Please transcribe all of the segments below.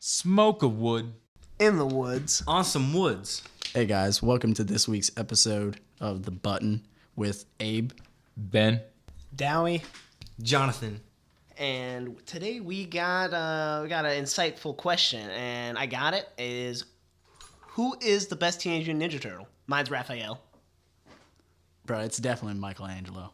Smoke a wood. In the woods. On some woods. Hey guys, welcome to this week's episode of The Button with Abe, Ben. Dowie. Jonathan. And today we got an insightful question, and I got it. Who is the best Teenage Mutant Ninja Turtle? Mine's Raphael. Bro, it's definitely Michelangelo.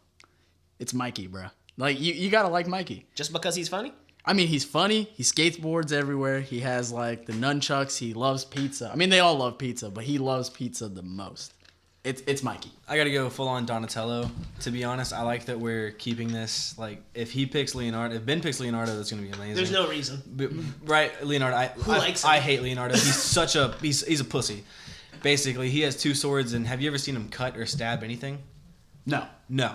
It's Mikey, bro. Like, you gotta like Mikey. Just because he's funny? I mean, he's funny. He skateboards everywhere. He has, like, the nunchucks. He loves pizza. I mean, they all love pizza, but he loves pizza the most. It's Mikey. I gotta go full on Donatello. To be honest, I like that we're keeping this. Like, if he picks Leonardo, if Ben picks Leonardo, that's gonna be amazing. There's no reason. Right, Leonardo. Who likes him? I hate Leonardo. He's he's a pussy. Basically, he has two swords, and have you ever seen him cut or stab anything? No. No.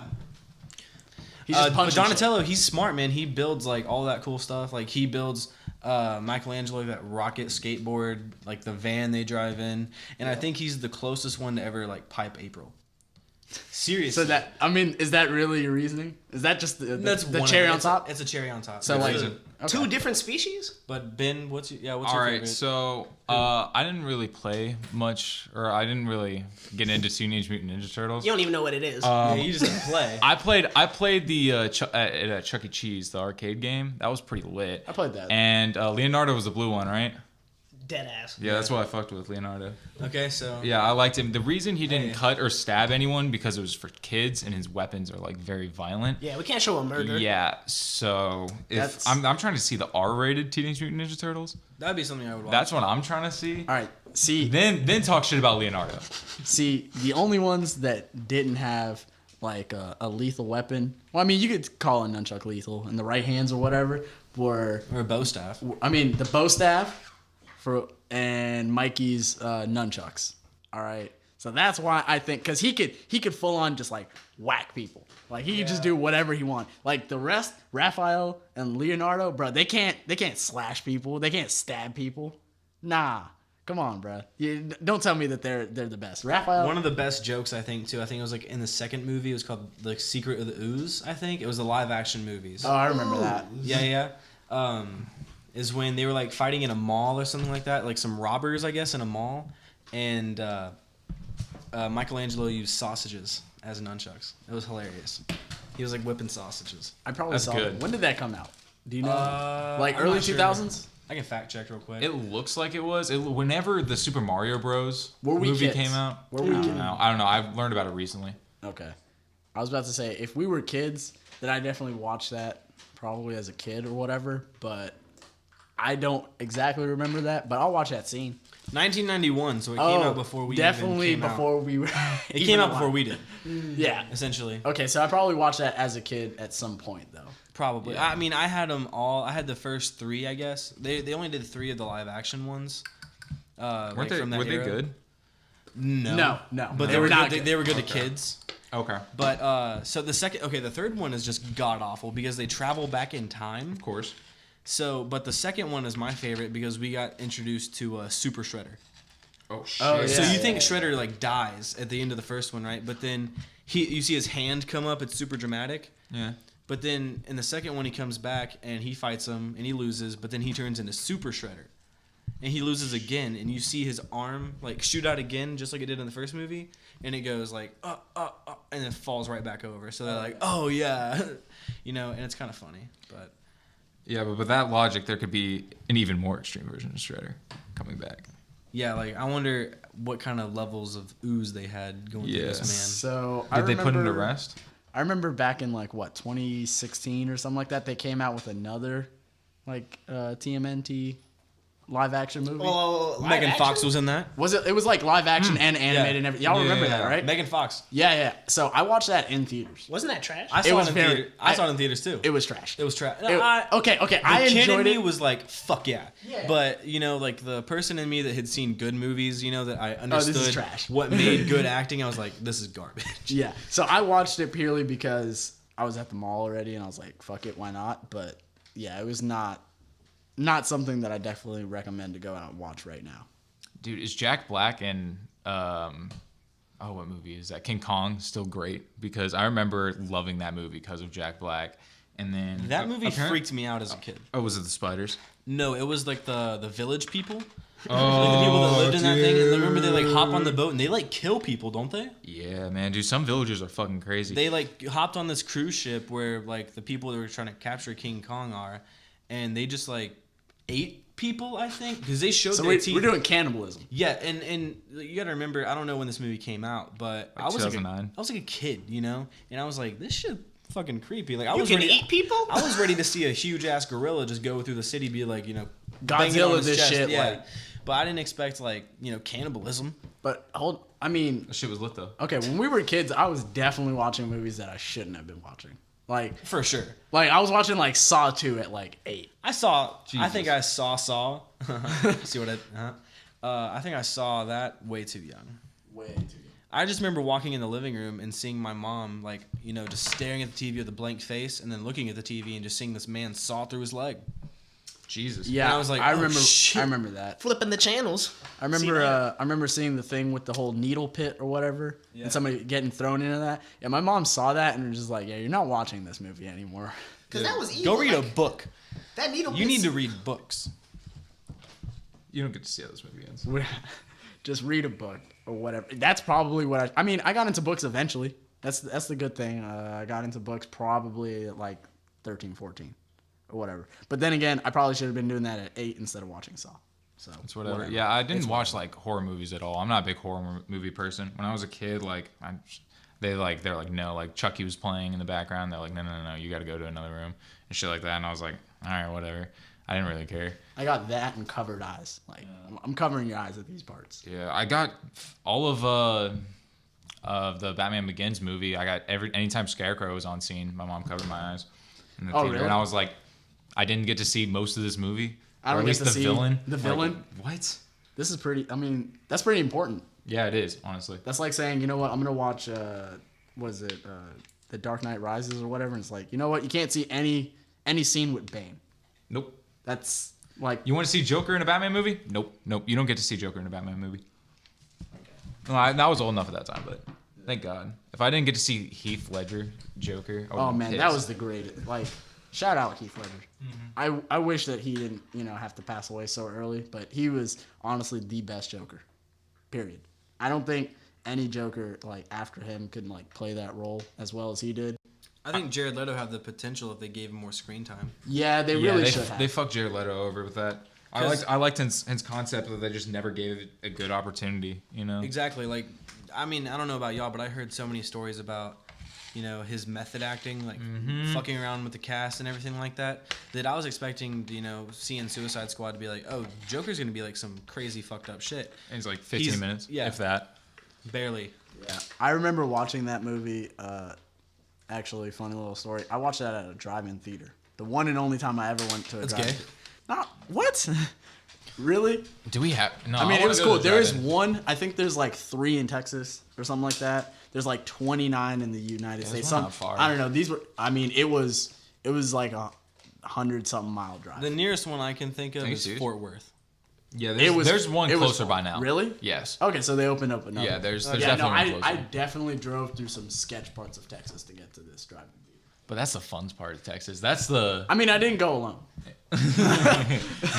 He's just But punching Donatello, he's smart, man. He builds like all that cool stuff. Like he builds Michelangelo that rocket skateboard, like the van they drive in, and I think he's the closest one to ever like pipe April. Seriously. So is that really your reasoning? Is that just the cherry on top? It's a cherry on top. So That's like it. Two different species? But Ben, what's your All favorite? right, so I didn't really play much, or I didn't really get into Teenage Mutant Ninja Turtles. You don't even know what it is. Yeah, you just didn't play. I played the at Chuck E. Cheese, the arcade game. That was pretty lit. I played that. And Leonardo was the blue one, right? Dead ass. Yeah, that's what I fucked with, Leonardo. Okay, so Yeah, I liked him. The reason he didn't cut or stab anyone because it was for kids, and his weapons are like very violent. Yeah, we can't show a murder. Yeah, so if I'm trying to see the R-rated Teenage Mutant Ninja Turtles. that'd be something I would watch. That's what I'm trying to see. All right, see, Then talk shit about Leonardo. See, the only ones that didn't have like a lethal weapon. Well, I mean, you could call a nunchuck lethal in the right hands or whatever. or a bow staff. I mean, the bow staff and Mikey's nunchucks. All right, so that's why I think because he could full on just like whack people. Like he could just do whatever he wants. Like the rest, Raphael and Leonardo, bro, they can't slash people. They can't stab people. Nah. Come on, bro. Don't tell me that they're the best. Raphael. One of the best jokes, I think, too. I think it was like in the second movie. It was called The Secret of the Ooze. I think it was the live action movies. Oh, I remember that. Yeah. Is when they were like fighting in a mall or something like that, like some robbers, I guess, in a mall, and Michelangelo used sausages as nunchucks. It was hilarious. He was like whipping sausages. I probably That's saw good. it. When did that come out? Do you know? Like I'm early not sure. 2000s? I can fact check real quick. It looks like it was. Whenever the Super Mario Bros. Were we movie kids? came out. Were we kids? I don't know. I've learned about it recently. Okay. I was about to say, if we were kids, then I definitely watched that probably as a kid or whatever, but I don't exactly remember that, but I'll watch that scene. 1991, so it came out before we definitely even came before out. we were. It came out before we did, Yeah. essentially. Okay, so I probably watched that as a kid at some point, though. Probably. Yeah. I mean, I had them all. I had the first three, I guess. They only did 3 of the live action ones. Were they era. good? No. No. But They were not good. good. They were good to kids. Okay. But so the third one is just god awful because they travel back in time. Of course. So, but the second one is my favorite because we got introduced to Super Shredder. Oh shit. Oh, So yeah. you think Shredder like dies at the end of the first one, right? But then you see his hand come up. It's super dramatic. Yeah. But then in the second one, he comes back and he fights him and he loses. But then he turns into Super Shredder, and he loses again. And you see his arm like shoot out again, just like it did in the first movie. And it goes like and then falls right back over. So they're like, oh yeah, And it's kind of funny, but. Yeah, but with that logic, there could be an even more extreme version of Shredder coming back. Yeah, like I wonder what kind of levels of ooze they had going through this man. So Did they put him to rest? I remember back in 2016 or something like that, they came out with another TMNT live action movie. Oh, live Megan action? Fox was in that. Was it? It was like live action and animated and everything. Y'all remember that, right? Megan Fox. Yeah. So I watched that in theaters. Wasn't that trash? I saw was it in very- theater. I saw it in theaters too. It was trash. It was trash. Okay. I The kid in enjoyed me it. was like, fuck yeah. But, like the person in me that had seen good movies, that I understood trash. what made good acting, I was like, this is garbage. Yeah. So I watched it purely because I was at the mall already, and I was like, fuck it, why not? But yeah, it was not something that I definitely recommend to go out and watch right now. Dude, is Jack Black in what movie is that? King Kong still great? Because I remember loving that movie because of Jack Black. And then That movie freaked me out as a kid. Oh, was it the spiders? No, it was like the village people. Oh, Like the people that lived in that thing. And remember they like hop on the boat and they like kill people, don't they? Yeah, man, dude. Some villagers are fucking crazy. They like hopped on this cruise ship where like the people that were trying to capture King Kong are, and they just like ate people, I think, because they showed So their we're teeth. doing cannibalism. Yeah, and you got to remember, I don't know when this movie came out, but I was like 2009. I was like a kid, you know, and I was like, this shit fucking creepy. Like I You was can ready. eat people? I was ready to see a huge ass gorilla just go through the city, be like, you know, banging on Godzilla his this chest. shit. Yeah, Like, but I didn't expect like cannibalism. but I mean, That shit was lit though. okay, when we were kids, I was definitely watching movies that I shouldn't have been watching. Like For sure. I was watching like Saw 2 at like 8. I Jesus. think I saw Saw. See what I think I saw that way too young. Way too young. I just remember walking in the living room and seeing my mom, like, just staring at the TV with a blank face and then looking at the TV and just seeing this man saw through his leg. Jesus. Yeah, And I was like, I oh, remember. shit. I remember that. Flipping the channels. I remember. See that? I remember seeing the thing with the whole needle pit or whatever, Yeah. and somebody getting thrown into that. Yeah, my mom saw that and was just like, "Yeah, you're not watching this movie anymore." Because that was evil. Go read a like, book. That needle. You pits- need to read books. You don't get to see how this movie ends. Just read a book or whatever. That's probably what I mean, I got into books eventually. That's the good thing. I got into books probably at like 13, 14 or whatever. But then again, I probably should have been doing that at 8 instead of watching Saw. So It's whatever. Yeah, I didn't watch like horror movies at all. I'm not a big horror movie person. When I was a kid, like they're like no, like Chucky was playing in the background. They're like no, you got to go to another room and shit like that. And I was like, all right, whatever. I didn't really care. I got that and covered eyes. Like I'm covering your eyes at these parts. Yeah, I got all of the Batman Begins movie. I got anytime Scarecrow was on scene, my mom covered my eyes in the Oh, theater, really? and I was like, I didn't get to see most of this movie. I don't or at get least to the see villain. the Like, villain. what? This is pretty. I mean, that's pretty important. Yeah, it is, honestly. That's like saying, you know what? I'm gonna watch. What is it? The Dark Knight Rises or whatever. And it's like, you know what? You can't see any scene with Bane. Nope. That's like. You want to see Joker in a Batman movie? Nope. You don't get to see Joker in a Batman movie. Well, I was old enough at that time, but thank God. If I didn't get to see Heath Ledger Joker, Oh man, that pissed. was the greatest. Like, shout out Heath Ledger. I wish that he didn't have to pass away so early, but he was honestly the best Joker. Period. I don't think any Joker like after him could like play that role as well as he did. I think Jared Leto had the potential if they gave him more screen time. Yeah, they really they, should have. They fucked Jared Leto over with that. I liked his concept that they just never gave it a good opportunity. Exactly. Like, I mean, I don't know about y'all, but I heard so many stories about, his method acting, like fucking around with the cast and everything like that, that I was expecting, seeing Suicide Squad to be like, oh, Joker's going to be like some crazy fucked up shit. And it's like 15 minutes, yeah. if that. Barely. Yeah, I remember watching that movie. Actually, funny little story. I watched that at a drive-in theater. The one and only time I ever went to a That's drive-in. gay? No, what? Really? Do we have? No, I mean, it wanna was go cool. to the There is drive-in. one. I think there's like 3 in Texas or something like that. There's like 29 in the United States. there's one not far. I don't know. These were. I mean, it was like a 100-something mile drive. The nearest one I can think of Are you is serious? Fort Worth. Yeah, there's one it was closer far. by now. Really? Yes. Okay, so they opened up another. Yeah, there's yeah, definitely no, one I closer. definitely drove through some sketch parts of Texas to get to this drive-in theater. But that's the fun part of Texas. That's the I mean, I didn't go alone.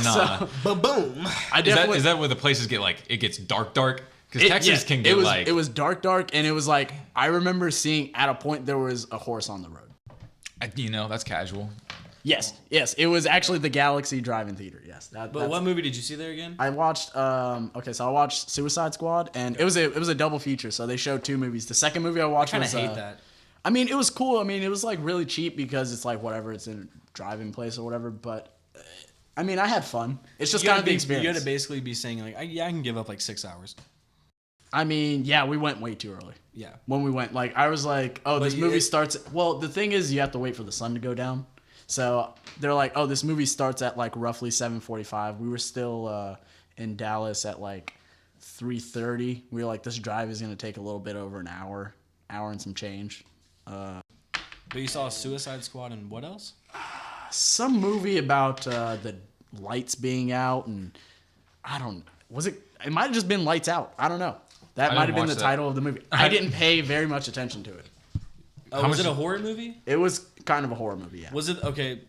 nah. Ba-boom. I Is definitely. that where the places get like it gets dark? Because Texas can get it was, like it was dark, and it was like I remember seeing at a point there was a horse on the road. that's casual. Yes, it was actually the Galaxy Drive-In Theater. Yes, But that's, what movie did you see there again? I watched. Okay, so I watched Suicide Squad, and it was a double feature. So they showed 2 movies. The second movie I watched I kind of was hate that. I mean, it was cool. I mean, it was like really cheap because it's like whatever, it's in a drive-in place or whatever. But I mean, I had fun. It's just kind of the experience. You got to basically be saying like, I can give up like 6 hours. I mean, yeah, we went way too early. Yeah. When we went, like, I was like, oh, this But movie starts. Well, the thing is, you have to wait for the sun to go down. So they're like, oh, this movie starts at like roughly 7:45. We were still in Dallas at like 3:30. We were like, this drive is gonna take a little bit over an hour and some change. But you saw Suicide Squad and what else? Some movie about the lights being out, and I don't. Was it? It might have just been Lights Out. I don't know. That I might have didn't been the watch that. title of the movie. I didn't pay very much attention to it. Oh, was it a horror movie? It was kind of a horror movie. Yeah. Was it okay?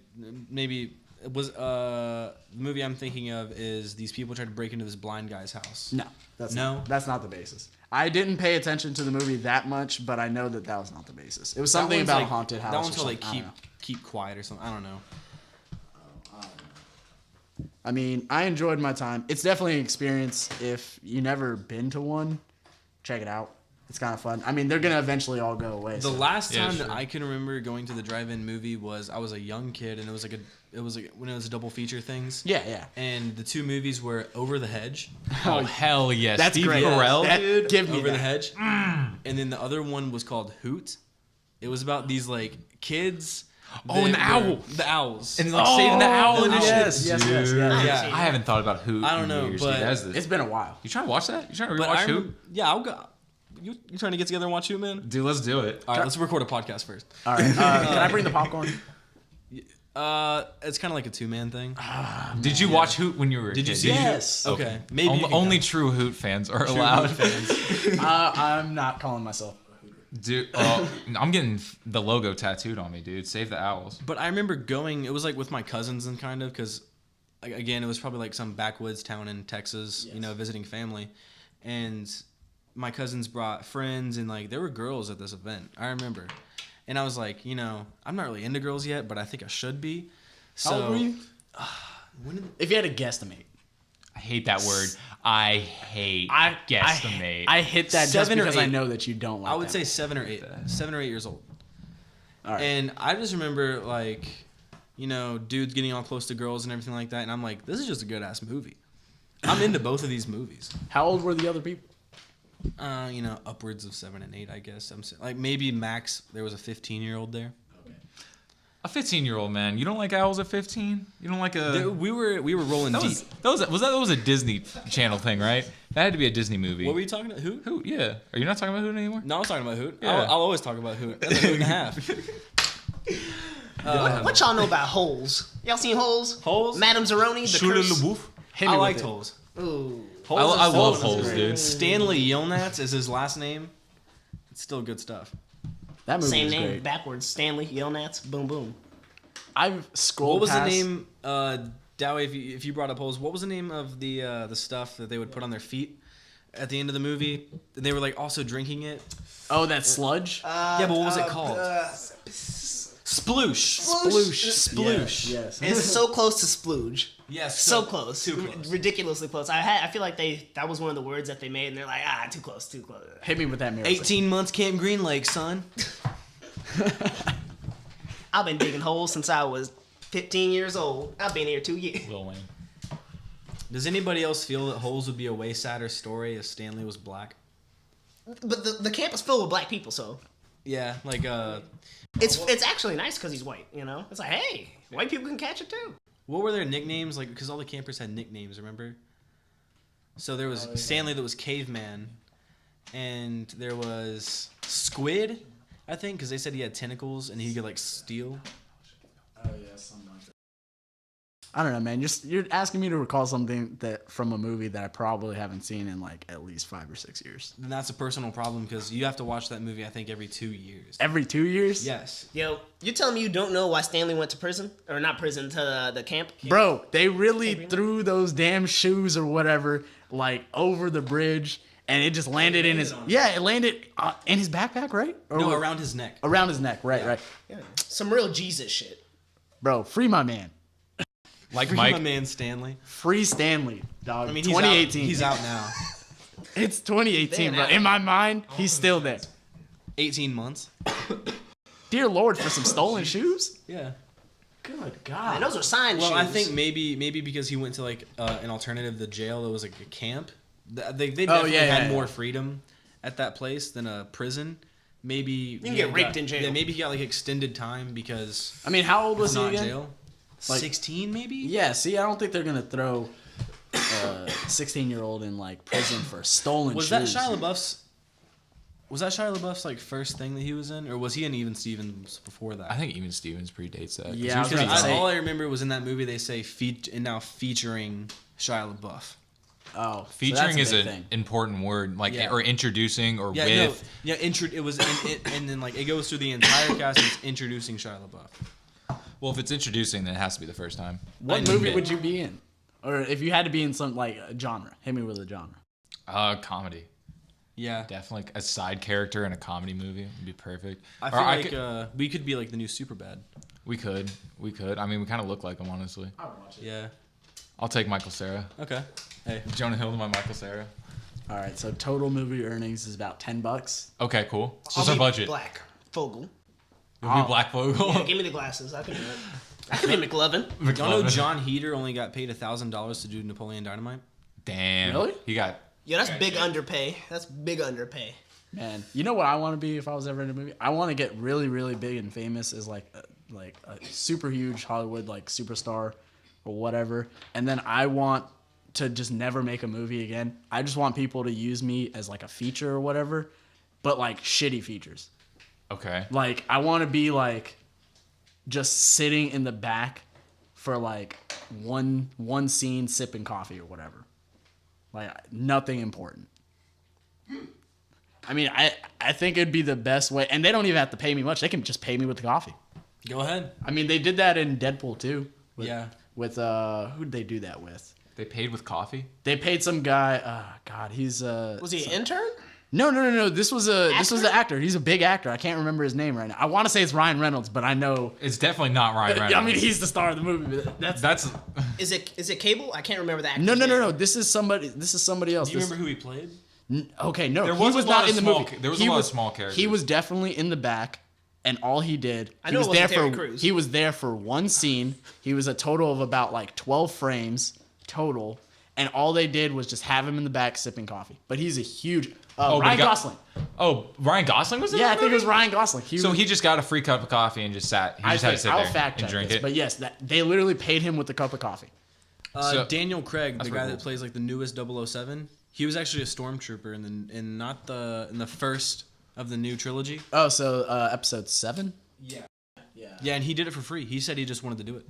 Maybe it was. The movie I'm thinking of is these people tried to break into this blind guy's house. No, that's No? that's not the basis. I didn't pay attention to the movie that much, but I know that was not the basis. It was something That one's about like- a haunted house. That one's or called like something. I don't know. keep quiet or something. I don't know. I mean, I enjoyed my time. It's definitely an experience. If you never been to one, check it out. It's kind of fun. I mean, they're gonna eventually all go away. The so. last Yeah, time sure. that I can remember going to the drive-in movie was I was a young kid, and it was like when it was double feature things. Yeah. And the two movies were Over the Hedge, Oh hell yes, That's Steve great. Carell, That- dude. Give me Over that. the Hedge, and then the other one was called Hoot. It was about these like kids. Oh, and the that owl. were- The owls. And like saving the owl and yes, shit. yes, yes, Dude. yes. Yeah. I haven't thought about Hoot. I don't in know, years, but dude. That's the- It's been a while. You trying to watch that? You trying to But rewatch I Hoot? remember, yeah, I'll go. You trying to get together and watch Hoot, man? Dude, let's do it. All right, let's record a podcast first. All right. Can I bring the popcorn? It's kind of like a two-man thing. Did you watch Hoot when you were a Did you kid? see? Yes. Hoot? Okay, maybe Only, you can only go. true Hoot fans are True allowed. Hoot fans. I'm not calling myself. Dude, I'm getting the logo tattooed on me, dude. Save the owls. But I remember going. It was like with my cousins and kind of because, again, it was probably like some backwoods town in Texas. Yes. You know, visiting family, and my cousins brought friends and like there were girls at this event. I remember, and I was like, you know, I'm not really into girls yet, but I think I should be. So, How old were you? When did, If you had to guesstimate. I hate that word. I hate guesstimate. I hit that just 7 or because I 8. know that you don't like I would that. say 7 or 8. 7 or 8 years old. All right. And I just remember like, you know, dudes getting all close to girls and everything like that, and I'm like, this is just a good ass movie. I'm into both of these movies. How old were the other people? You know, upwards of 7 and 8, I guess. Like maybe max. There was a 15-year-old there. A 15-year-old man. You don't like owls at 15? You don't like a? We were rolling That deep. was a Disney Channel thing, right? That had to be a Disney movie. What were you talking about? Who? Hoot? Yeah. Are you not talking about Hoot anymore? No, I was talking about Hoot. Yeah. I'll always talk about Hoot. That's a Hoot and a half. What y'all know about Holes? Y'all seen Holes? Holes? Madame Zeroni, the Shula curse. LaBouffe. Hit I me with liked it. Holes. Ooh. Holes I is love still- Holes, dude. Stanley Yelnats is his last name. It's still good stuff. That movie Same was name great. backwards. Stanley Yelnats. Boom boom. I've scrolled What was past, the name, Dowie? If you brought up Holes, what was the name of the stuff that they would put on their feet at the end of the movie? They were like also drinking it. Oh, that sludge? Yeah, but what was it called? Sploosh. Sploosh. Yes. It's so close to splooge. Yes. So close. Too close. Ridiculously close. I feel like that was one of the words that they made, and they're like, too close, too close. Hit me with that mirror. 18 months Camp Green Lake, son. I've been digging holes since I was 15 years old. I've been here 2 years. Lil Wayne. Does anybody else feel that Holes would be a way sadder story if Stanley was black? But the camp is filled with black people, so Yeah, like it's actually nice because he's white. You know, it's like, hey, white people can catch it too. what were their nicknames? Like, because all the campers had nicknames, remember? So there was Stanley that was Caveman, and there was Squid, I think, because they said he had tentacles and he could like steal. Oh yeah, something like that. I don't know, man. You're asking me to recall something that from a movie that I probably haven't seen in like at least 5 or 6 years. And that's a personal problem because you have to watch that movie, I think, every 2 years. Every 2 years? Yes. Yo, you telling me you don't know why Stanley went to prison or not prison to the camp? Bro, they really threw those damn shoes or whatever like over the bridge, and it just landed in his. Yeah, it landed in his backpack, right? Or No, what? around his neck. Around his neck, right, right. Yeah. Some real Jesus shit. Bro, free my man. Like Free Mike. my man Stanley. Free Stanley, dog. I mean, 2018. He's out now. It's 2018, Damn, bro. In my mind, he's still there. 18 months. Dear Lord, for some stolen shoes? Yeah. Good God. Man, those are sign shoes. Well, I think maybe because he went to like an alternative to the jail that was like a camp. They definitely had more freedom at that place than a prison. Maybe you can get raped in jail. Yeah, maybe he got like extended time because I mean, how old was it's he not again? jail. Like- 16 maybe. Yeah, see, I don't think they're gonna throw a 16-year-old in like prison for stolen Was shoes. that Shia LaBeouf's? Was that Shia LaBeouf's like first thing that he was in, or was he in Even Stevens before that? I think even Stevens predates that. 'cause Yeah, he I was pretty gonna young. say- all I remember was in that movie they say now featuring Shia LaBeouf. Oh, Featuring so is that's a an big thing. important word, like Yeah. or introducing or Yeah, with. no, yeah. It was, and then like it goes through the entire cast. And it's introducing Shia LaBeouf. Well, if it's introducing, then it has to be the first time. What I movie admit. would you be in? Or if you had to be in some like a genre, hit me with a genre. Comedy. Yeah, Definitely a side character in a comedy movie would be perfect. I Or feel like we could be like the new Superbad. we could. I mean, we kind of look like him, honestly. I would watch it. Yeah. I'll take Michael Cera. Okay. Hey. Jonah Hill to my Michael Cera. All right, so total movie earnings is about $10. Okay, cool. I'll What's our be budget? Black Fogel. You'll be Black Vogel. Yeah, give me the glasses. I can do it. I can be McLovin. Y'all know John Heder only got paid $1,000 to do Napoleon Dynamite? Damn. Really? He got. Yeah, that's big underpay. That's big underpay. Man, you know what I want to be if I was ever in a movie? I want to get really, really big and famous as like a super huge Hollywood like superstar or whatever, and then I want to just never make a movie again. I just want people to use me as like a feature or whatever, but like shitty features. Okay. Like I want to be like just sitting in the back for like one scene sipping coffee or whatever. Like nothing important. I mean, I think it'd be the best way, and they don't even have to pay me much. They can just pay me with the coffee. Go ahead. I mean, they did that in Deadpool too. Yeah. With who'd they do that with? They paid with coffee. They paid some guy. God, he's Was he an intern? No. This was the Actor? actor. He's a big actor. I can't remember his name right now. I want to say it's Ryan Reynolds, but I know. It's definitely not Ryan Reynolds. I mean, he's the star of the movie. But that's Is it Cable? I can't remember the actor's no. name. This is somebody else. Do you remember who he played? Okay, no, There he was a was lot not of in the small movie. ca- there was He a lot of small characters. He was definitely in the back, and all he did, I he know was it there wasn't Terry for Crews. he was there for one scene. He was a total of about like 12 frames total, and all they did was just have him in the back sipping coffee. But he's a huge but he Ryan got- Gosling. Oh, Ryan Gosling was in Yeah, that I think it was movie? Ryan Gosling. So he just got a free cup of coffee and just sat. He just had to sit I'll there fact and check drink this, it. but yes, they literally paid him with the cup of coffee. So- Daniel Craig, the That's guy pretty that cool. plays like the newest 007, he was actually a stormtrooper in the first of the new trilogy. Oh, so episode 7. Yeah, and he did it for free. He said he just wanted to do it.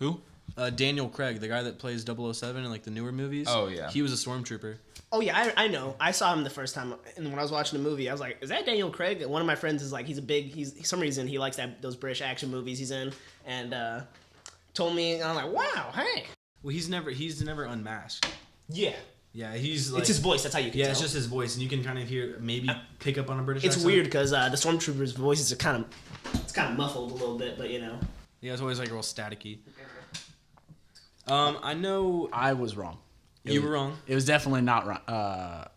Who? Daniel Craig, the guy that plays 007 in like the newer movies. Oh, yeah. He was a stormtrooper. Oh yeah, I know. I saw him the first time, and when I was watching the movie, I was like, "Is that Daniel Craig?" And one of my friends is like, he's some reason he likes those British action movies he's in, and told me, and I'm like, "Wow, hey." Well, he's never unmasked. Yeah, Yeah, he's like it's his voice. That's how you can Yeah, tell. it's just his voice, and you can kind of hear maybe pick up on a British. It's accent. weird because the stormtroopers' voices are kind of muffled a little bit, but you know. Yeah, it's always like real staticky. I know I was wrong. you were wrong. It was definitely not.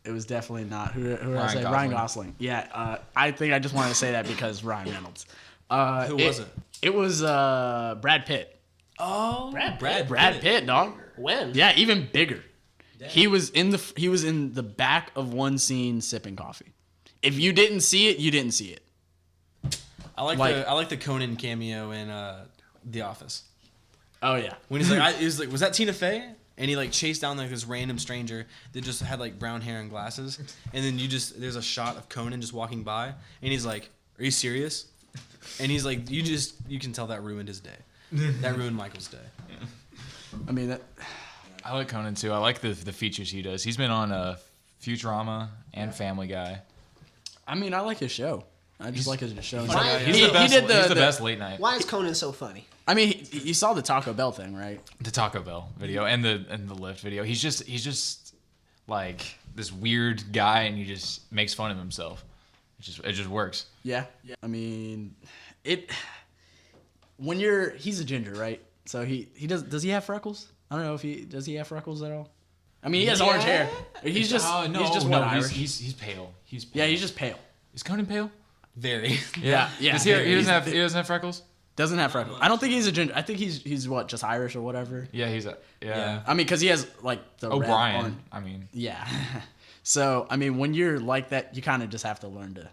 It was definitely not. Who did I say? Gosling. Ryan Gosling. Yeah. I think I just wanted to say that because Ryan Reynolds. Who was it? It was Brad Pitt. Oh, Brad Pitt, dog. When? Yeah, even bigger. He was in the back of one scene sipping coffee. If you didn't see it, you didn't see it. I like the Conan cameo in The Office. Oh yeah. When he's like, was that Tina Fey? And he like chased down like this random stranger that just had like brown hair and glasses. And then there's a shot of Conan just walking by, and he's like, "Are you serious?" And he's like, you can tell that ruined his day. That ruined Michael's day. I mean, I like Conan too. I like the features he does. He's been on Futurama and Family Guy. I like his show. I just like his show. Why- He's He the best. did He's the best late night. Why is Conan so funny? I mean, you saw the Taco Bell thing, right? The Taco Bell video and the Lyft video. He's just like this weird guy, and he just makes fun of himself. It just works. Yeah. I mean, he's a ginger, right? So he does he have freckles? I don't know if does he have freckles at all? I mean, he has orange hair. He's just white Irish. He's pale. He's pale. Yeah, he's just pale. Is Conan pale? Very. Yeah. Does he doesn't have freckles? Doesn't have freckles. I don't think he's a ginger. I think he's what, just Irish or whatever. Yeah, Yeah. I mean, because he has like the red O'Brien. orange- I mean, Yeah. So I mean, when you're like that, you kind of just have to learn to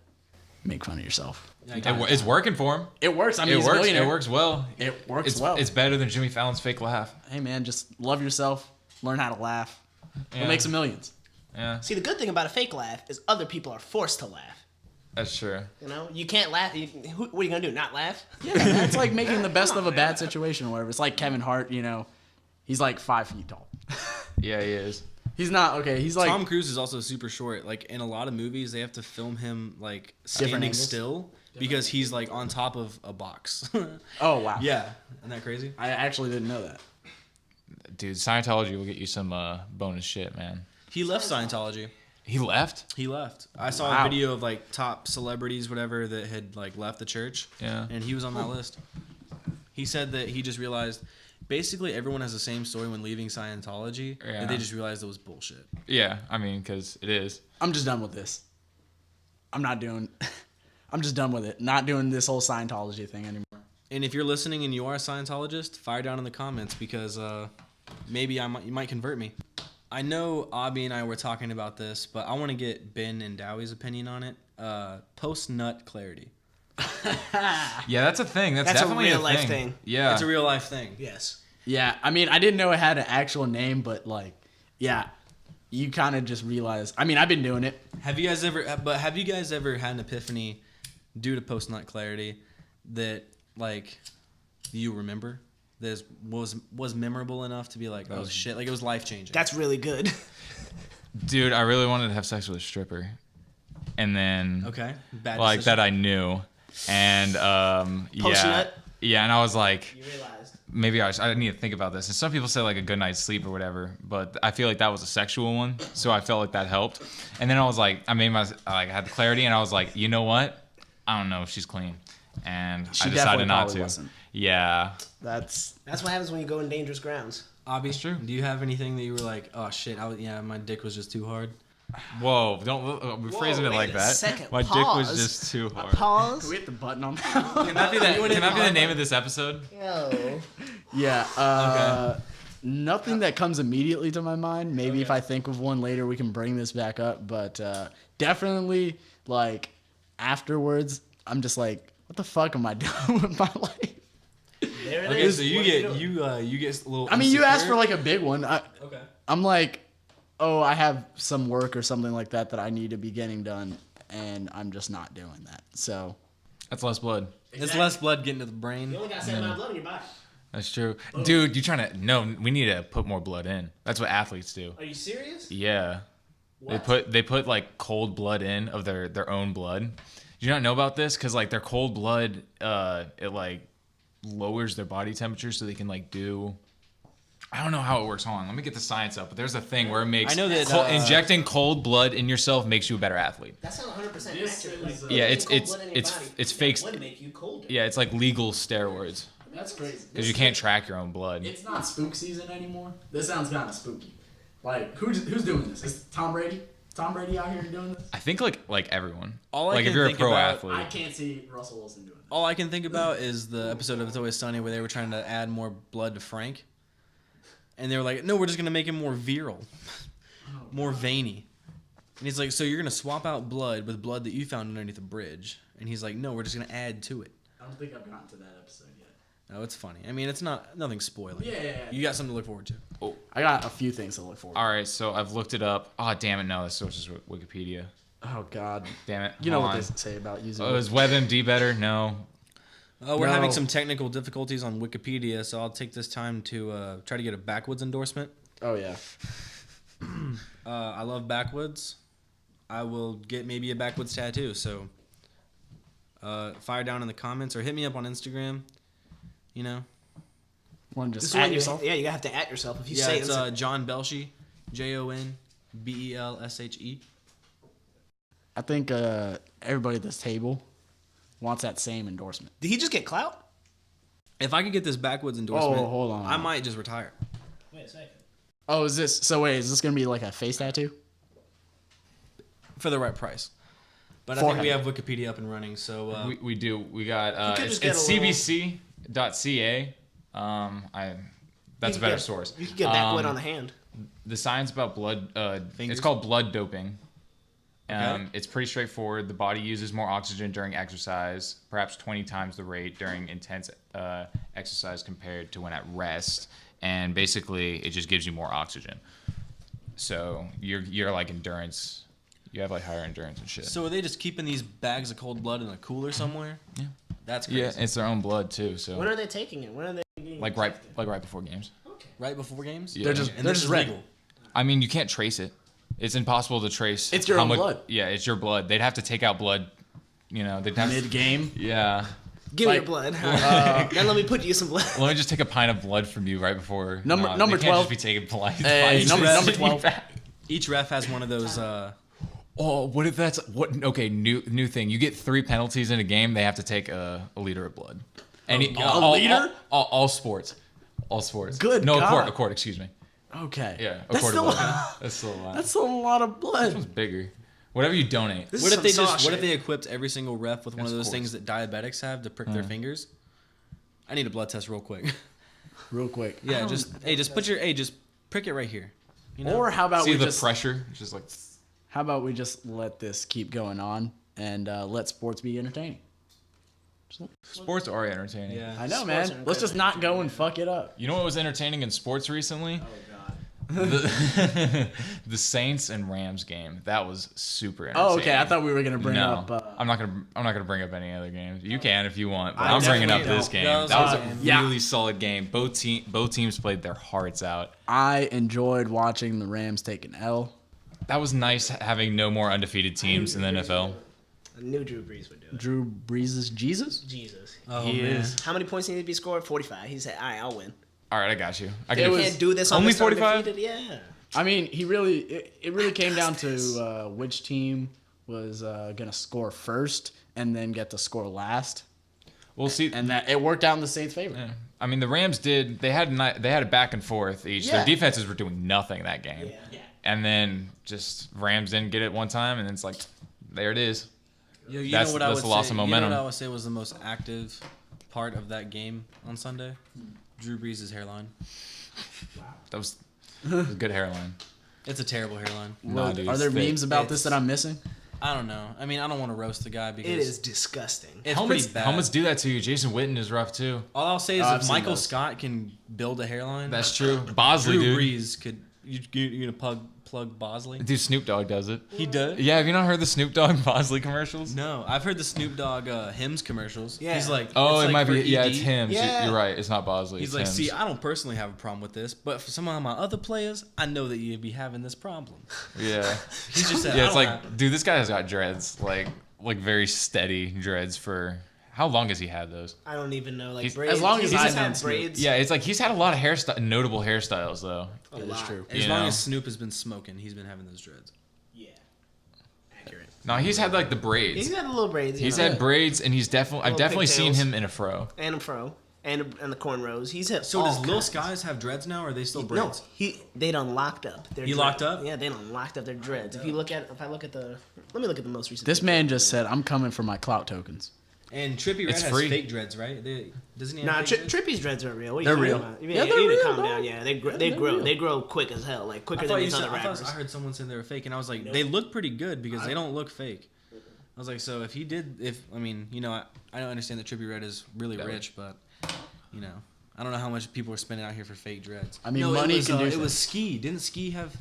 make fun of yourself. it's working for him. It works. I mean, It he's a works. millionaire. It works well. It works It's well. It's better than Jimmy Fallon's fake laugh. Hey man, just love yourself. Learn how to laugh. Yeah. We'll make some millions. Yeah, See, the good thing about a fake laugh is other people are forced to laugh. that's true. You know, you can't laugh. What are you gonna do? Not laugh? Yeah, man, it's like making the best of a bad situation or whatever. It's like Kevin Hart. He's like 5 feet tall. Yeah, he is. He's not okay. He's like Tom Cruise is also super short. Like in a lot of movies, they have to film him like standing angles? still because he's like on top of a box. Oh wow. Yeah, isn't that crazy? I actually didn't know that. Dude, Scientology will get you some bonus shit, man. He left Scientology. He left? He left. I saw Wow. a video of like top celebrities, whatever, that had like left the church. Yeah. And he was on that list. He said that he just realized basically everyone has the same story when leaving Scientology. Yeah. And they just realized it was bullshit. Yeah, I mean, because it is. I'm just done with this. I'm just done with it. Not doing this whole Scientology thing anymore. And if you're listening and you are a Scientologist, fire down in the comments because maybe you might convert me. I know Abby and I were talking about this, but I want to get Ben and Dowie's opinion on it. Post-nut clarity. Yeah, that's a thing. That's a definitely real a life thing. Yeah. It's a real life thing. Yes. Yeah, I mean, I didn't know it had an actual name, but like, yeah, you kind of just realize. I mean, I've been doing it. Have you guys ever had an epiphany due to post-nut clarity that like you remember that was memorable enough to be like, oh shit, like it was life-changing? That's really good. Dude, I really wanted to have sex with a stripper. And then okay. Bad like decision. that I knew. And Post-nut? Yeah, and I was like, You realized. maybe I need to think about this. And some people say like a good night's sleep or whatever, but I feel like that was a sexual one, so I felt like that helped. And then I was like, I had the clarity, and I was like, you know what? I don't know if she's clean, and She I definitely decided not probably to. wasn't. Yeah, That's That's what happens when you go in dangerous grounds. Abby, That's true. do you have anything that you were like, oh shit, my dick was just too hard? whoa! Don't rephrasing it wait like a that. second. My dick was Pause. just too hard. Pause. can we hit the button on that? Can that be the name of this episode? Yo. Yeah. Nothing that comes immediately to my mind. Maybe if I think of one later, we can bring this back up. But definitely, like afterwards, I'm just like, what the fuck am I doing with my life? There it Okay, is. so What you are get doing? you get a little. I mean, you asked insecure. for like a big one. Okay. I'm like, oh, I have some work or something like that I need to be getting done, and I'm just not doing that. So That's less blood. It's less blood getting to the brain. You only got a certain amount of blood in your body. That's true, dude. You trying to? No, we need to put more blood in. That's what athletes do. Are you serious? Yeah. What? They put like cold blood in of their own blood. Do you not know about this? Because like their cold blood, it like lowers their body temperature so they can like do. I don't know how it works. Hold on, let me get the science up. But there's a thing where it makes. I know that, injecting cold blood in yourself makes you a better athlete. That's not 100% This accurate. is, Like, Yeah, putting it's- cold it's- blood in your it's- body, it's that fake- would make you colder. Yeah, it's like legal steroids that's crazy. because you can't track your own blood. It's not spook season anymore. This sounds kind of spooky. Like, who's doing this? Is Tom Brady? Tom Brady out here doing this? I think like everyone. All I like if can you're a think pro about- athlete. I can't see Russell Wilson doing this. All I can think about is the episode of It's Always Sunny where they were trying to add more blood to Frank. And they were like, no, we're just going to make him more virile, more veiny. And he's like, so you're going to swap out blood with blood that you found underneath a bridge. And he's like, no, we're just going to add to it. I don't think I've gotten to that episode yet. No, it's funny. I mean, it's nothing spoiling. Yeah. You got something to look forward to. I got a few things to look forward to. All right, so I've looked it up. Oh damn it! No, this source is Wikipedia. Oh, God. Damn it! You know Hold what on. they say about using Oh, is WebMD better? No. We're No. having some technical difficulties on Wikipedia, so I'll take this time to try to get a backwoods endorsement. Oh, yeah. I love backwoods. I will get maybe a backwoods tattoo. So fire down in the comments or hit me up on Instagram. You know. Want to This just is when at you, yourself? yeah, you have to at yourself. If you Yeah, say it's it, John Belshie, JONBELSHE. I think everybody at this table wants that same endorsement. did he just get clout? If I could get this backwoods endorsement, hold on. I might just retire. Wait a second. Oh, is this going to be like a face tattoo? For the right price. But I For think we him. have Wikipedia up and running, so We do. We got could it's, just get it's a little- cbc.ca. That's a better source. You can get backwood on the hand. The science about blood. Fingers? It's called blood doping. Okay. It's pretty straightforward. The body uses more oxygen during exercise, perhaps 20 times the rate during intense exercise compared to when at rest. And basically, it just gives you more oxygen. So you're like endurance. You have like higher endurance and shit. So are they just keeping these bags of cold blood in a cooler somewhere? Yeah. That's crazy. Yeah, it's their own blood too. So When are they taking it? When are they getting like tested? right before games. Okay. Right before games? Yeah. They're just And they're this just is ready. legal. I mean, you can't trace it. It's impossible to trace. It's your own blood. Yeah, it's your blood. They'd have to take out blood. You know, they'd have Mid-game. Yeah. Give me Like, your blood. Then let me put you some blood. Let me just take a pint of blood from you right before. Number they 12. Can't just be taking blood. Hey, number 12. Each ref has one of those. Oh, what if that's what? Okay, new thing. You get 3 penalties in a game. They have to take a liter of blood. Any A liter? All sports. All sports. Good No, God. a quart. Excuse me. Okay. Yeah, a That's quart still, of blood. That's still a lot. that's a lot of This blood. one's bigger. Whatever you donate. This What is if they some just? saw What if shit. they equipped every single ref with one of Of those course. things that diabetics have to prick their fingers? I need a blood test real quick. Real quick. Yeah, just prick it right here. You know? Or how about See we the just pressure? It's just like. how about we just let this keep going on and let sports be entertaining? Sports are entertaining. yeah. I know, Sports man. are Let's just not go and fuck it up. You know what was entertaining in sports recently? Oh god. The Saints and Rams game. That was super entertaining. Oh, okay. I thought we were gonna bring no, up. I'm not gonna bring up any other games. You can if you want, but I I'm bringing up definitely this don't. game. That was That was awesome. a Yeah. really solid game. Both teams played their hearts out. I enjoyed watching the Rams take an L. That was nice having no more undefeated teams in the NFL. I knew Drew Brees would do it. Drew Brees' Jesus. Jesus. Oh, He man. is. How many points need to be scored? 45. He said, "All right, I'll win." All right, I got you. I It can was- Can't do this on only Mr. 45? Undefeated? Yeah. I mean, it really came down to which team was gonna score first and then get to score last, We'll see. and that it worked out in the Saints' favor. Yeah. I mean, the Rams did. They had a back and forth each. Yeah. Their defenses were doing nothing that game. Yeah. And then just Rams didn't get it one time, and then it's like, there it is. Yo, you That's- know what I that's would the loss say? of You know momentum. what I would say was the most active part of that game on Sunday? Drew Brees' hairline. That was a good hairline. It's a terrible hairline. Nah, dude, Are there it's thick. memes about this that I'm missing? I don't know. I mean, I don't want to roast the guy because It is disgusting. it's Helmets, pretty bad. helmets do that to you. Jason Witten is rough too. All I'll say is I've if seen Michael those. Scott can build a hairline, That's true. Bosley, Drew dude. Brees could. You gonna plug Bosley? Dude, Snoop Dogg does it. He does. Yeah, have you not heard the Snoop Dogg Bosley commercials? No, I've heard the Snoop Dogg Hims commercials. Yeah. He's like, Oh, it's it like might for be. Yeah, ED. it's him. Yeah. You're right. It's not Bosley. He's it's like, Hims. see, I don't personally have a problem with this, but for some of my other players, I know that you'd be having this problem. Yeah. He just said, Yeah, I it's don't like, have- dude, this guy has got dreads, like very steady dreads for. How long has he had those? I don't even know. Like He's- braids. as long as He's I've just known had Snoop. braids. Yeah, it's like he's had a lot of notable hairstyles though. a That is lot. true. as you long know. as Snoop has been smoking, he's been having those dreads. Yeah. Accurate. No, he's had like the braids. He's got a little braids. He's you know, had braids, and I've Little definitely seen pigtails. him in a fro. and a fro and the cornrows. He's had. So all does Lil kinds. Skies have dreads now, or are they still No, braids? they done locked up. Their He dread- locked up? Yeah, they done locked up their dreads. If I look at the, let me look at the most recent. This picture. man just said, "I'm coming for my clout tokens." And Trippy Red It's has free. fake dreads, right? Doesn't he have Nah, fake dreads? Trippy's dreads are real. What are They're you real. talking about? Yeah, they're you need to real, calm dog. down. Yeah, they they're grow. real. They grow quick as hell. Like quicker I than thought you these said, other rappers. I heard someone saying they were fake, and I was like, they look pretty good because they don't look fake. I was like, so if he did, I mean, you know, I don't understand that Trippy Red is really That rich, but you know, I don't know how much people are spending out here for fake dreads. I mean, No, money it was, can do It things. was Ski. Didn't Ski have